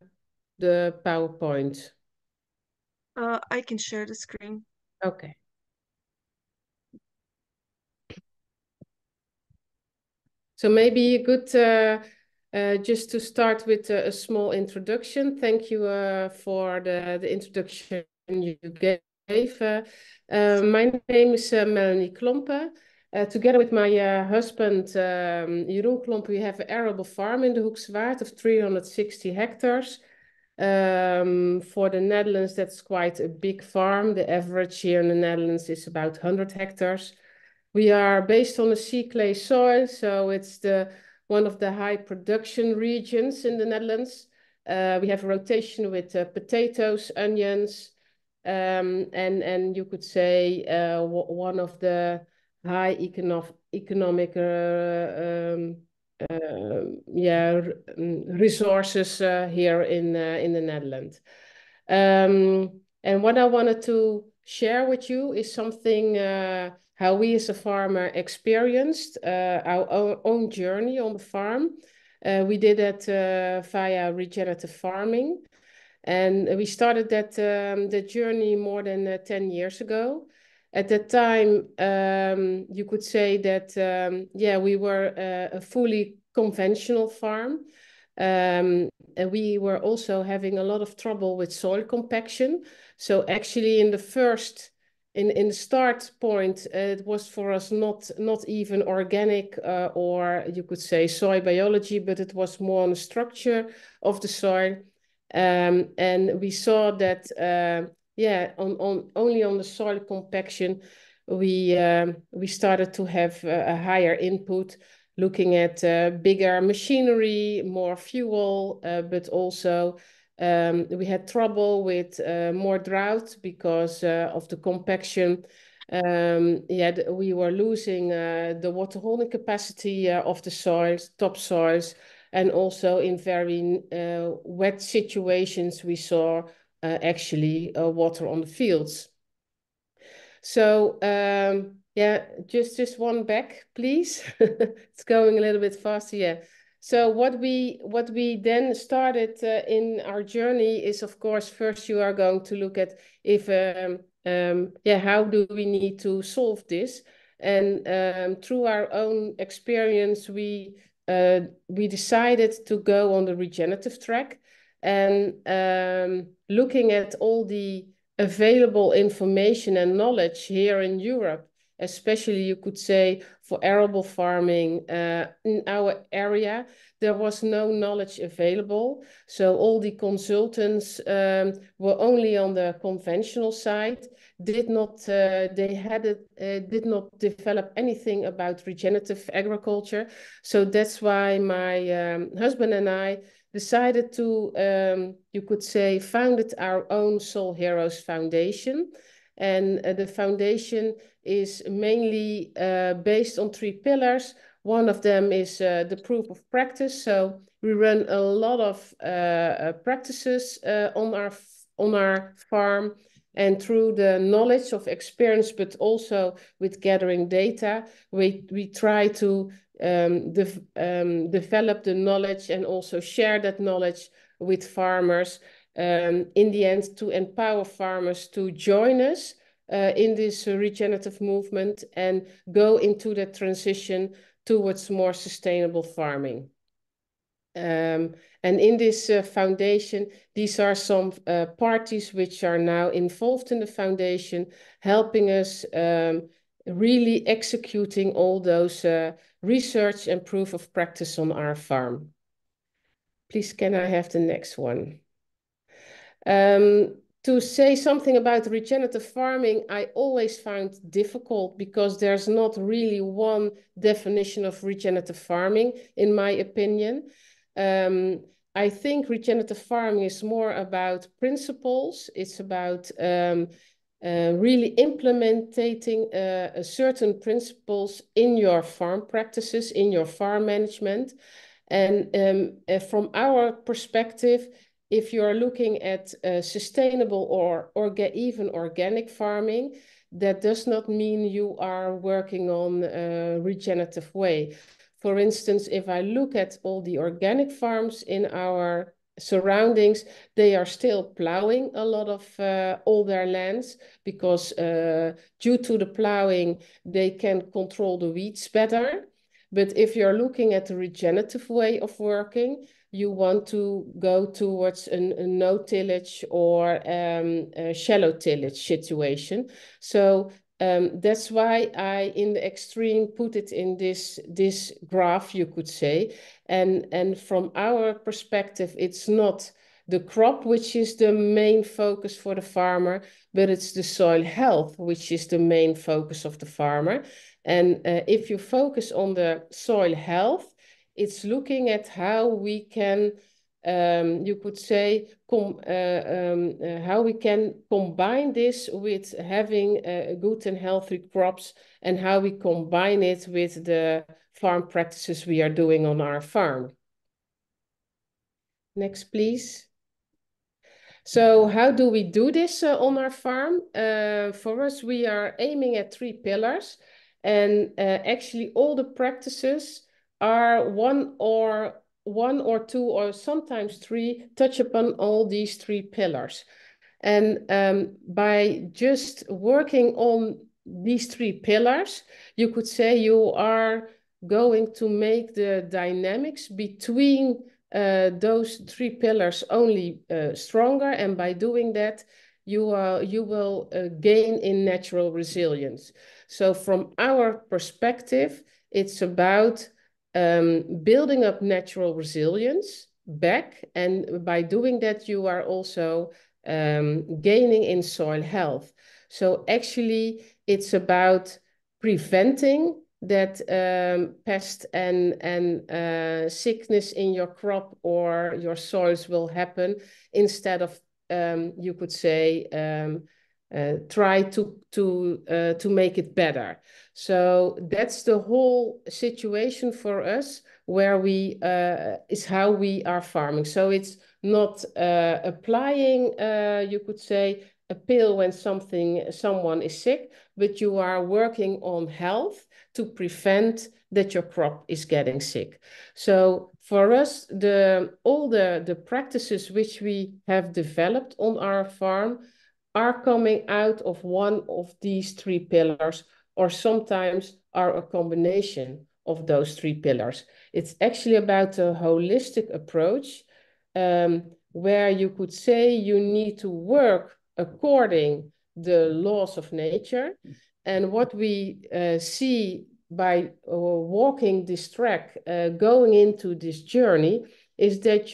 S7: PowerPoint?
S3: I can share the screen.
S7: Okay. So maybe good just to start with a small introduction. Thank you for the introduction you gave. My name is Melanie Klompe. Together with my husband, Jeroen Klompe, we have an arable farm in the Hoogse Waard of 360 hectares. For the Netherlands, that's quite a big farm. The average here in the Netherlands is about 100 hectares. We are based on a sea clay soil, so it's one of the high production regions in the Netherlands. We have a rotation with potatoes, onions, and you could say one of the high economic resources here in the Netherlands. And what I wanted to share with you is something how we as a farmer experienced our own journey on the farm. We did that via regenerative farming. And we started the journey more than 10 years ago. At that time, you could say that, we were a fully conventional farm. And we were also having a lot of trouble with soil compaction. So actually in the first, in the start point, it was for us not even organic or you could say soil biology, but it was more on the structure of the soil. And we saw that, only on the soil compaction, we started to have a higher input, looking at bigger machinery, more fuel, but also we had trouble with more drought because of the compaction. We were losing the water holding capacity of the soils, topsoils, and also in very wet situations, we saw actually water on the fields. So just one back, please. It's going a little bit faster, yeah. So what we then started in our journey is, of course, first you are going to look at if how do we need to solve this, and through our own experience, we decided to go on the regenerative track, and looking at all the available information and knowledge here in Europe, especially you could say for arable farming in our area, there was no knowledge available. So all the consultants were only on the conventional side, did not develop anything about regenerative agriculture. So that's why my husband and I decided to, you could say, founded our own Soil Heroes Foundation. And the foundation is mainly based on 3 pillars. One of them is the proof of practice. So we run a lot of practices on our farm, and through the knowledge of experience, but also with gathering data, we try to develop the knowledge and also share that knowledge with farmers, in the end to empower farmers to join us in this regenerative movement and go into the transition towards more sustainable farming. And in this foundation, these are some parties which are now involved in the foundation, helping us really executing all those research and proof of practice on our farm. Please, can I have the next one? To say something about regenerative farming, I always found difficult because there's not really one definition of regenerative farming, in my opinion. I think regenerative farming is more about principles. It's about really implementing certain principles in your farm practices, in your farm management. And from our perspective, if you're looking at sustainable or even organic farming, that does not mean you are working on a regenerative way. For instance, if I look at all the organic farms in our surroundings, they are still plowing a lot of all their lands because due to the plowing, they can control the weeds better. But if you're looking at the regenerative way of working, you want to go towards a no-tillage or a shallow tillage situation. So that's why I, in the extreme, put it in this graph, you could say. And from our perspective, it's not the crop which is the main focus for the farmer, but it's the soil health which is the main focus of the farmer. And if you focus on the soil health, it's looking at how we can, you could say, how we can combine this with having good and healthy crops, and how we combine it with the farm practices we are doing on our farm. Next, please. So how do we do this on our farm? For us, we are aiming at 3 pillars. And actually all the practices are one or 2 or sometimes 3 touch upon all these 3 pillars. And by just working on these 3 pillars, you could say you are going to make the dynamics between those three pillars only stronger, and by doing that, you will gain in natural resilience. So from our perspective, it's about building up natural resilience back, and by doing that, you are also gaining in soil health. So actually, it's about preventing that pest and sickness in your crop or your soils will happen, instead of you could say try to make it better. So that's the whole situation for us, where we is how we are farming. So it's not applying, you could say, a pill when someone is sick, but you are working on health to prevent that your crop is getting sick. So for us, all the practices which we have developed on our farm are coming out of one of these three pillars, or sometimes are a combination of those three pillars. It's actually about a holistic approach, where you could say you need to work according the laws of nature. And what we see by walking this track, going into this journey, is that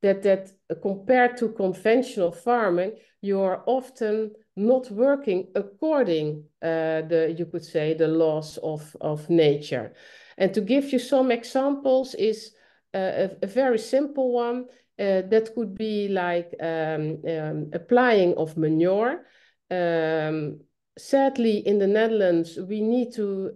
S7: that compared to conventional farming, you are often not working according you could say the laws of nature. And to give you some examples is a very simple one. That could be like applying of manure. Sadly, in the Netherlands, we need to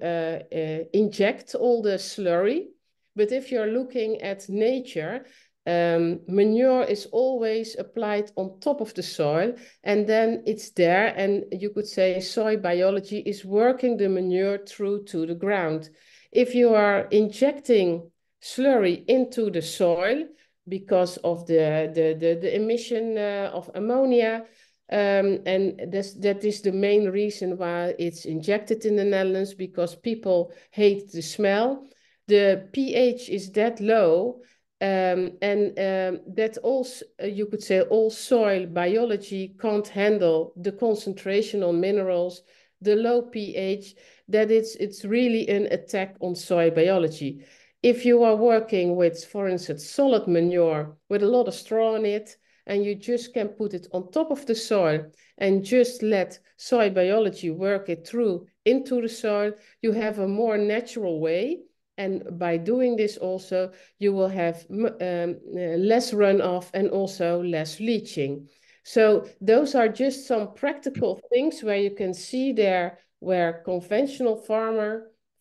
S7: inject all the slurry. But if you're looking at nature, manure is always applied on top of the soil, and then it's there, and you could say soil biology is working the manure through to the ground. If you are injecting slurry into the soil because of the emission of ammonia, and that is the main reason why it's injected in the Netherlands, because people hate the smell. The pH is that low, and that also, you could say, all soil biology can't handle the concentration on minerals, the low pH, that it's really an attack on soil biology. If you are working with, for instance, solid manure with a lot of straw in it, and you just can put it on top of the soil and just let soil biology work it through into the soil, you have a more natural way. And by doing this also, you will have less runoff and also less leaching. So those are just some practical things where you can see there where conventional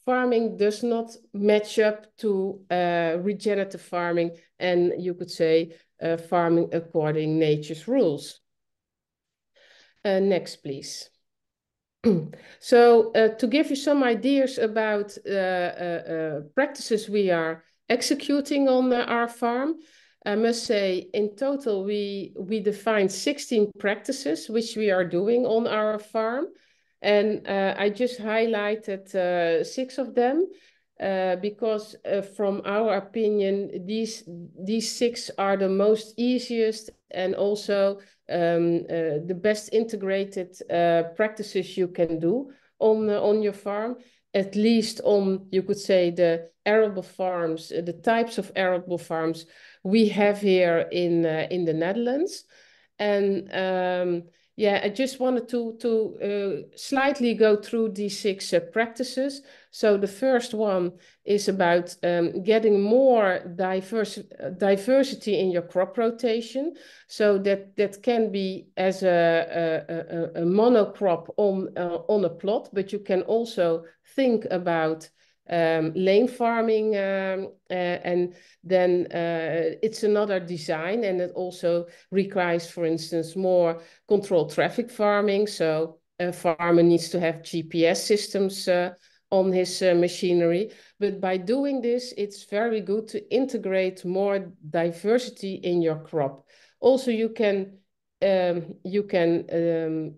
S7: farming does not match up to regenerative farming, and you could say farming according nature's rules. Next, please. So to give you some ideas about practices we are executing on our farm, I must say in total we defined 16 practices which we are doing on our farm. And I just highlighted 6 of them because from our opinion, these 6 are the most easiest and also the best integrated practices you can do on your farm, at least on, you could say, the arable farms, the types of arable farms we have here in the Netherlands. And yeah, I just wanted to slightly go through these 6 practices. So the first one is about getting more diversity in your crop rotation. So that can be as a monocrop on a plot, but you can also think about lane farming, and then it's another design, and it also requires, for instance, more controlled traffic farming. So a farmer needs to have GPS systems on his machinery. But by doing this, it's very good to integrate more diversity in your crop. Also, you can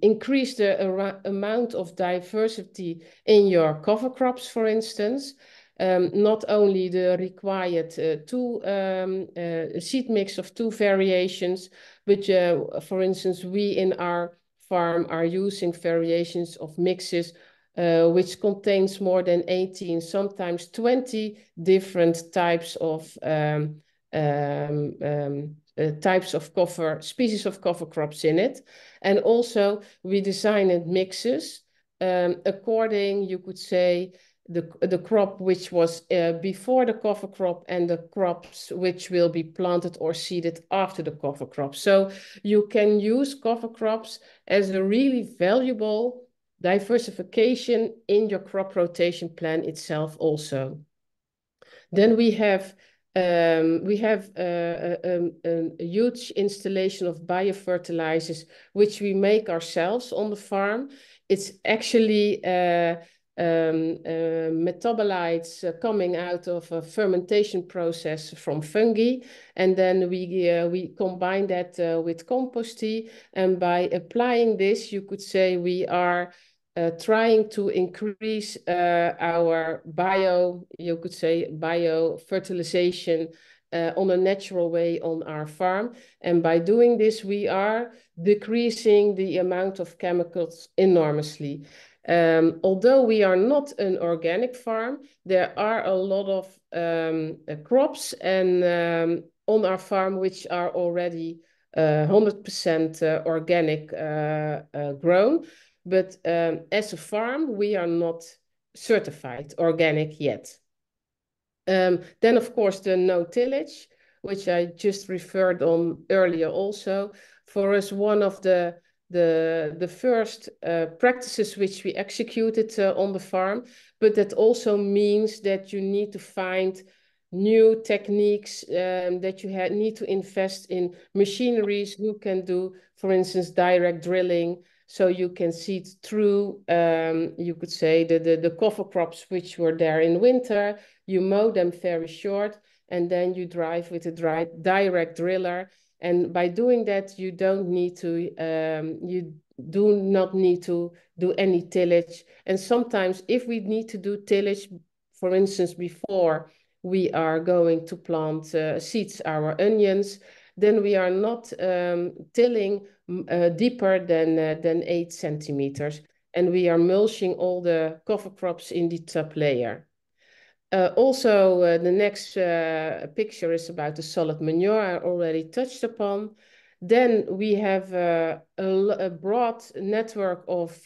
S7: increase the amount of diversity in your cover crops, for instance. not only the required seed mix of 2 variations, but for instance, we in our farm are using variations of mixes which contains more than 18, sometimes 20 different types of species of cover crops in it. And also we designed mixes according, you could say, the crop which was before the cover crop and the crops which will be planted or seeded after the cover crop. So you can use cover crops as a really valuable diversification in your crop rotation plan itself also. Then we have a huge installation of biofertilizers, which we make ourselves on the farm. It's actually metabolites coming out of a fermentation process from fungi, and then we combine that with compost tea, and by applying this, you could say we are trying to increase our biofertilization on a natural way on our farm. And by doing this, we are decreasing the amount of chemicals enormously. Although we are not an organic farm, there are a lot of crops and on our farm which are already 100% organic grown. But as a farm, we are not certified organic yet. Then, of course, the no-tillage, which I just referred on earlier also. For us, one of the first practices which we executed on the farm, but that also means that you need to find new techniques, that you need to invest in machineries who can do, for instance, direct drilling, so you can seed through, you could say, the cover crops which were there in winter. You mow them very short, and then you drive with a direct driller. And by doing that, you don't need to, you do not need to do any tillage. And sometimes if we need to do tillage, for instance, before we are going to plant seeds, our onions, then we are not tilling deeper than 8 centimeters. And we are mulching all the cover crops in the top layer. Also, the next picture is about the solid manure I already touched upon. Then we have a broad network of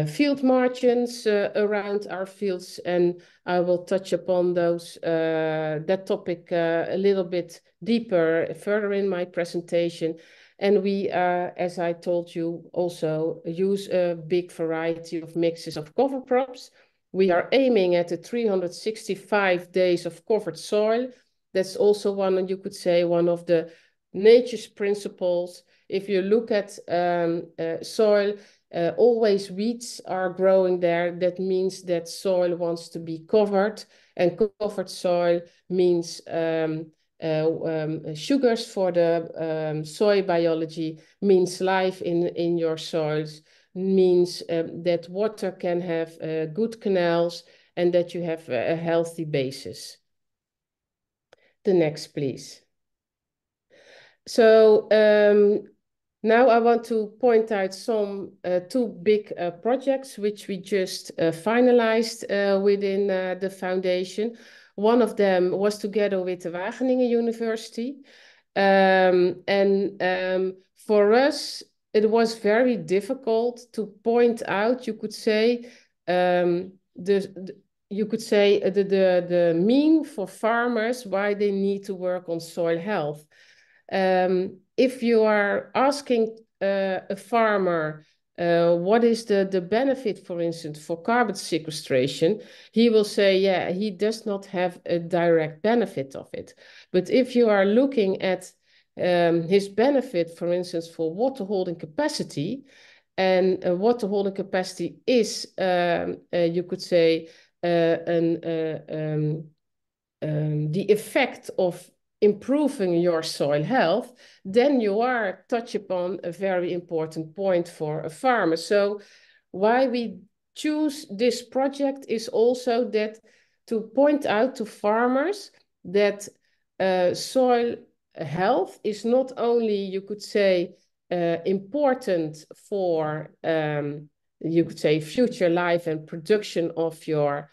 S7: field margins around our fields, and I will touch upon those that topic a little bit deeper further in my presentation. And we, as I told you, also use a big variety of mixes of cover crops. We are aiming at the 365 days of covered soil. That's also one, you could say, one of the nature's principles. If you look at soil, always weeds are growing there. That means that soil wants to be covered, and covered soil means sugars for the soil biology, means life in your soils, means that water can have good canals and that you have a healthy basis. The next, please. So now I want to point out some 2 big projects which we just finalized within the foundation. One of them was together with the Wageningen University. For us, it was very difficult to point out, you could say, the mean for farmers why they need to work on soil health. If you are asking a farmer what is the benefit, for instance, for carbon sequestration, he will say, yeah, he does not have a direct benefit of it. But if you are looking at his benefit, for instance, for water holding capacity, and water holding capacity is, you could say, the effect of improving your soil health, then you are touch upon a very important point for a farmer. So why we choose this project is also that to point out to farmers that soil health is not only, you could say, important for, you could say, future life and production of your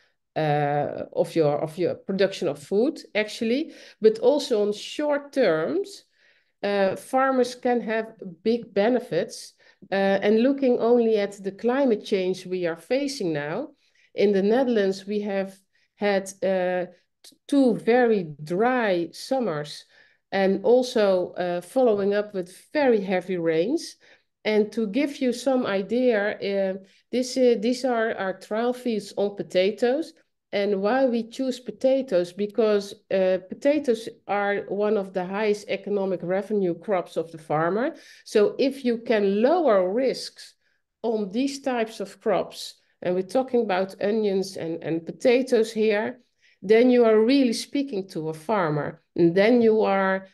S7: production of food, actually, but also on short terms, farmers can have big benefits. And looking only at the climate change we are facing now, in the Netherlands, we have had 2 very dry summers and also following up with very heavy rains. And to give you some idea, these are our trial fields on potatoes. And why we choose potatoes? Because potatoes are one of the highest economic revenue crops of the farmer. So if you can lower risks on these types of crops, and we're talking about onions and potatoes here, then you are really speaking to a farmer. And then you are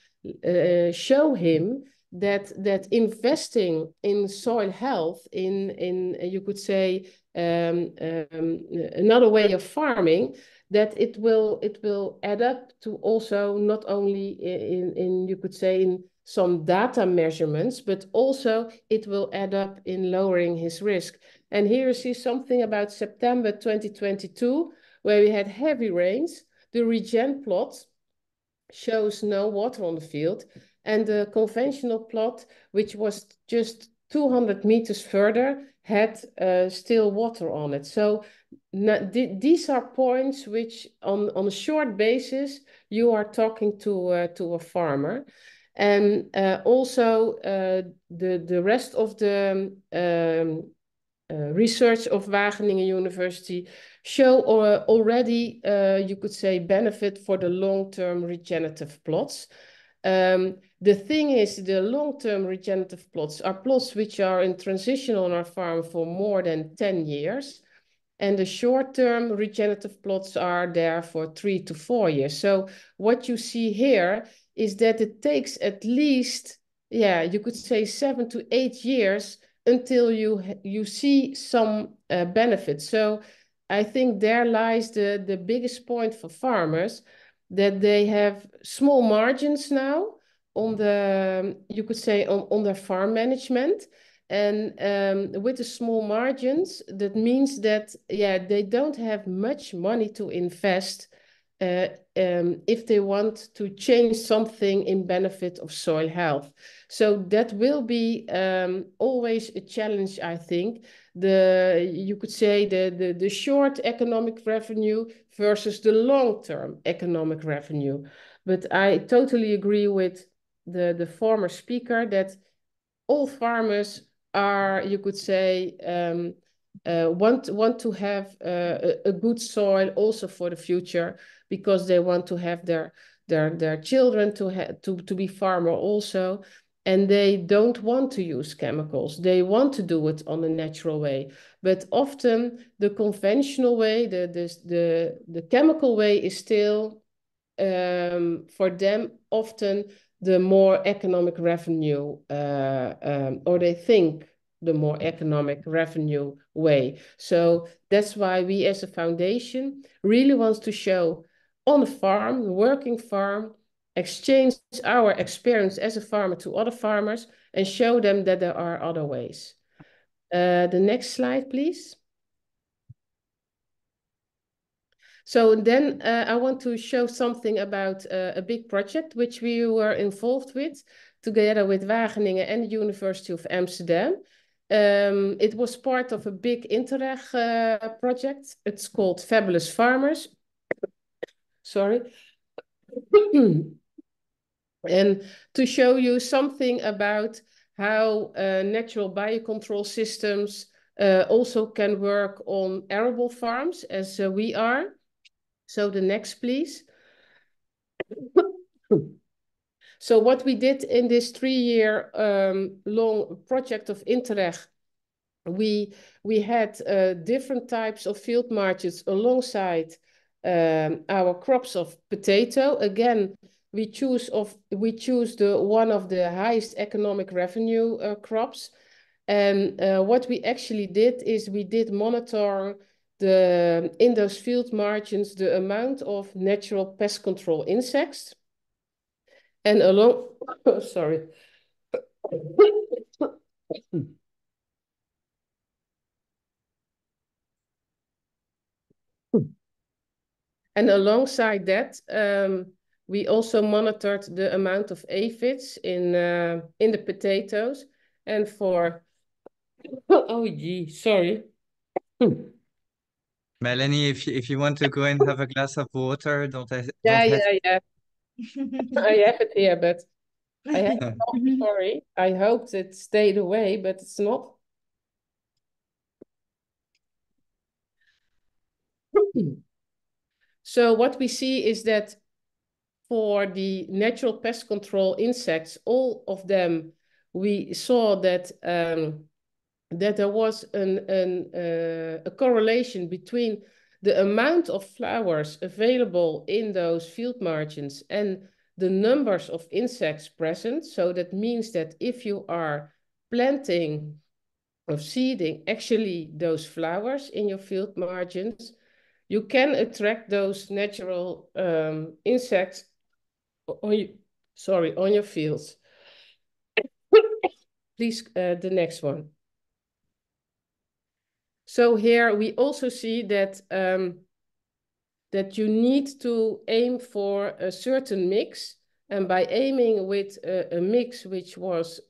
S7: show him that investing in soil health, in you could say, another way of farming, that it will add up to also not only in you could say in some data measurements, but also it will add up in lowering his risk. And here you see something about September 2022, where we had heavy rains. The regen plot shows no water on the field, and the conventional plot, which was just 200 meters further, had still water on it. So these are points which on a short basis, you are talking to a farmer. And also the rest of the research of Wageningen University show already, you could say, benefit for the long-term regenerative plots. The thing is, the long-term regenerative plots are plots which are in transition on our farm for more than 10 years. And the short-term regenerative plots are there for 3 to 4 years. So what you see here is that it takes at least, you could say 7 to 8 years until you see some benefits. So I think there lies the biggest point for farmers, that they have small margins now on the, you could say, on their farm management. And with the small margins, that means that, they don't have much money to invest if they want to change something in benefit of soil health. So that will be always a challenge, I think. You could say the short economic revenue versus the long-term economic revenue. But I totally agree with the former speaker that all farmers are, you could say, want to have a good soil also for the future, because they want to have their children to be farmer also, and they don't want to use chemicals. They want to do it on a natural way. But often the conventional way, the chemical way is still for them often the more economic revenue, or they think the more economic revenue way. So that's why we as a foundation really wants to show on a farm, working farm, exchange our experience as a farmer to other farmers and show them that there are other ways. The next slide, please. So then I want to show something about a big project which we were involved with together with Wageningen and the University of Amsterdam. It was part of a big Interreg project. It's called Fabulous Farmers. Sorry. And to show you something about how natural biocontrol systems also can work on arable farms as we are. So the next, please. So what we did in this 3-year long project of Interreg, we had different types of field margins alongside our crops of potato. Again, we choose one of the highest economic revenue crops. And what we actually did is we did monitor in those field margins the amount of natural pest control insects. And along, sorry. And alongside that, we also monitored the amount of aphids in the potatoes. And for, oh gee, sorry.
S1: Melanie, if you want to go and have a glass of water, don't
S7: Yeah.
S1: hesitate.
S7: I have it here, but I have it. Oh, sorry. I hoped it stayed away, but it's not. So what we see is that for the natural pest control insects, all of them, we saw that that there was a correlation between the amount of flowers available in those field margins and the numbers of insects present. So that means that if you are planting or seeding actually those flowers in your field margins, you can attract those natural insects on your fields. Please, the next one. So here we also see that that you need to aim for a certain mix, and by aiming with a mix which was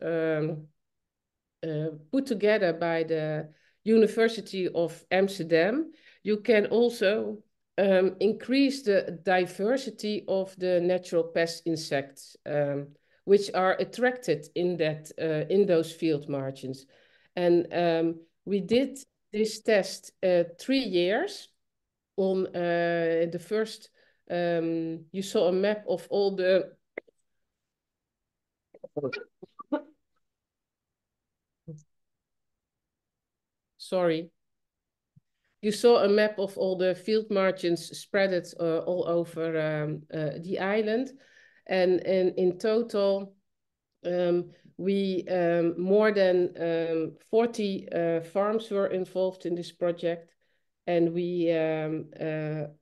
S7: put together by the University of Amsterdam, you can also increase the diversity of the natural pest insects which are attracted in those field margins. And we did this test 3 years. On the first, you saw a map of all the sorry. You saw a map of all the field margins spread all over the island. And in total, we more than 40 farms were involved in this project. And we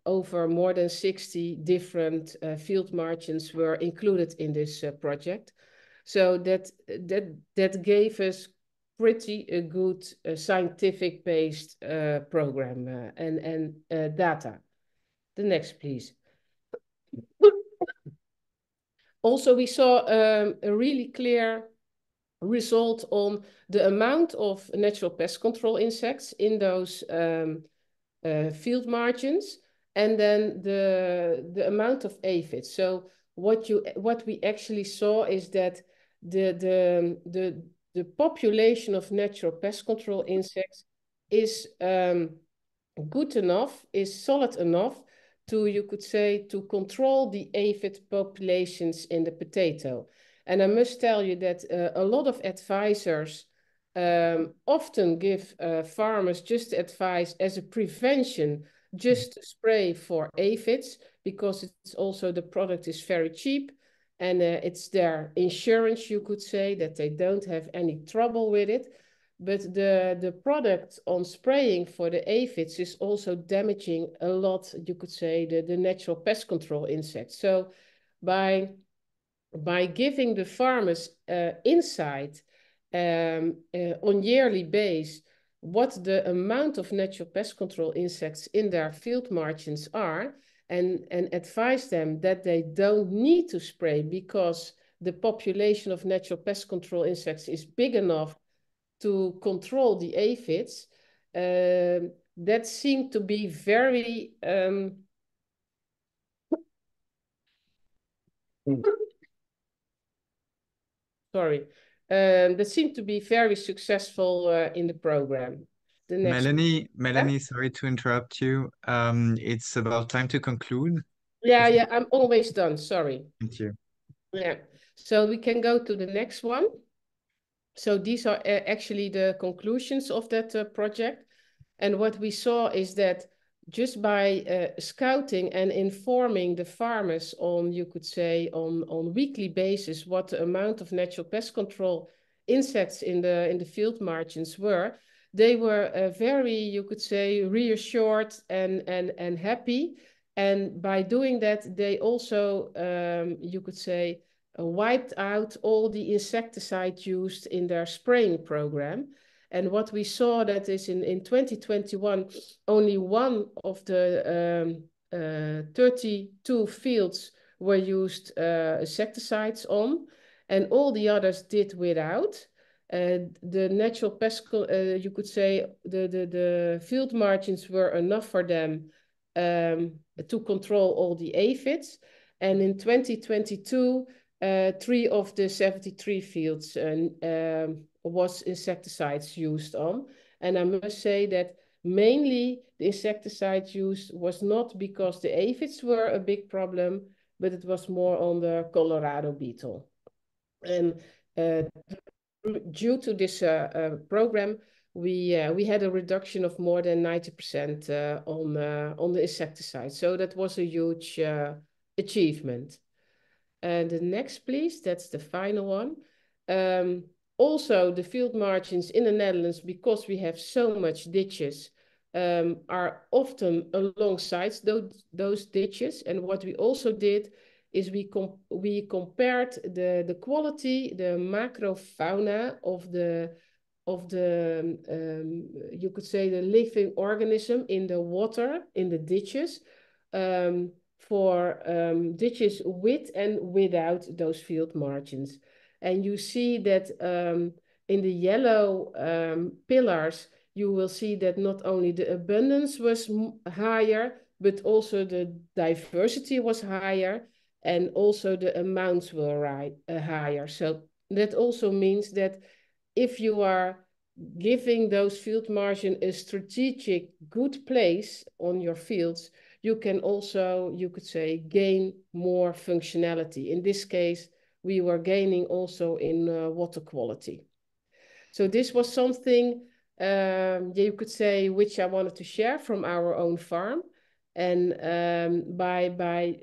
S7: over more than 60 different field margins were included in this project. So that gave us pretty a good scientific-based program and data. The next, please. Also, we saw a really clear result on the amount of natural pest control insects in those field margins, and then the amount of aphids. So what we actually saw is that the population of natural pest control insects is good enough, is solid enough to, you could say, to control the aphid populations in the potato. And I must tell you that a lot of advisors often give farmers just advice as a prevention, just to spray for aphids, because it's also, the product is very cheap, and it's their insurance, you could say, that they don't have any trouble with it. But the product on spraying for the aphids is also damaging a lot, you could say, the natural pest control insects. So by giving the farmers insight on yearly base what the amount of natural pest control insects in their field margins are, and advise them that they don't need to spray because the population of natural pest control insects is big enough to control the aphids, that seemed to be very sorry. That seemed to be very successful in the program. The next.
S1: Melanie, sorry to interrupt you. It's about time to conclude.
S7: Yeah, I'm always done. Sorry.
S1: Thank you.
S7: Yeah, so we can go to the next one. So these are actually the conclusions of that project. And what we saw is that just by scouting and informing the farmers on, you could say, on weekly basis, what the amount of natural pest control insects in the field margins were, they were very, you could say, reassured and happy. And by doing that, they also, you could say, wiped out all the insecticides used in their spraying program. And what we saw that is in 2021, only one of the 32 fields were used insecticides on, and all the others did without. The natural pest, you could say, the field margins were enough for them to control all the aphids. And in 2022, 3 of the 73 fields was insecticides used on. And I must say that mainly the insecticides used was not because the aphids were a big problem, but it was more on the Colorado beetle. And due to this program, we had a reduction of more than 90% on the insecticides. So that was a huge achievement. And the next, please, that's the final one. Also, the field margins in the Netherlands, because we have so much ditches, are often alongside those ditches. And what we also did is we compared the quality, the macrofauna of the you could say the living organism in the water, in the ditches, for ditches with and without those field margins. And you see that in the yellow pillars, you will see that not only the abundance was higher, but also the diversity was higher, and also the amounts were higher. So that also means that if you are giving those field margin a strategic good place on your fields, you can also, you could say, gain more functionality. In this case, we were gaining also in water quality. So this was something, you could say, which I wanted to share from our own farm. And by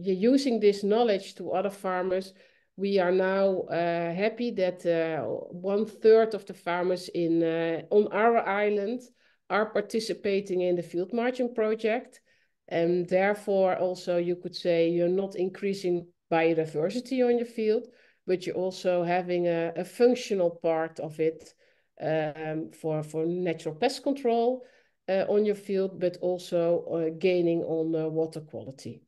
S7: using this knowledge to other farmers, we are now happy that 1/3 of the farmers on our island are participating in the field margin project. And therefore also you could say you're not increasing biodiversity on your field, but you're also having a functional part of it for natural pest control on your field, but also gaining on water quality.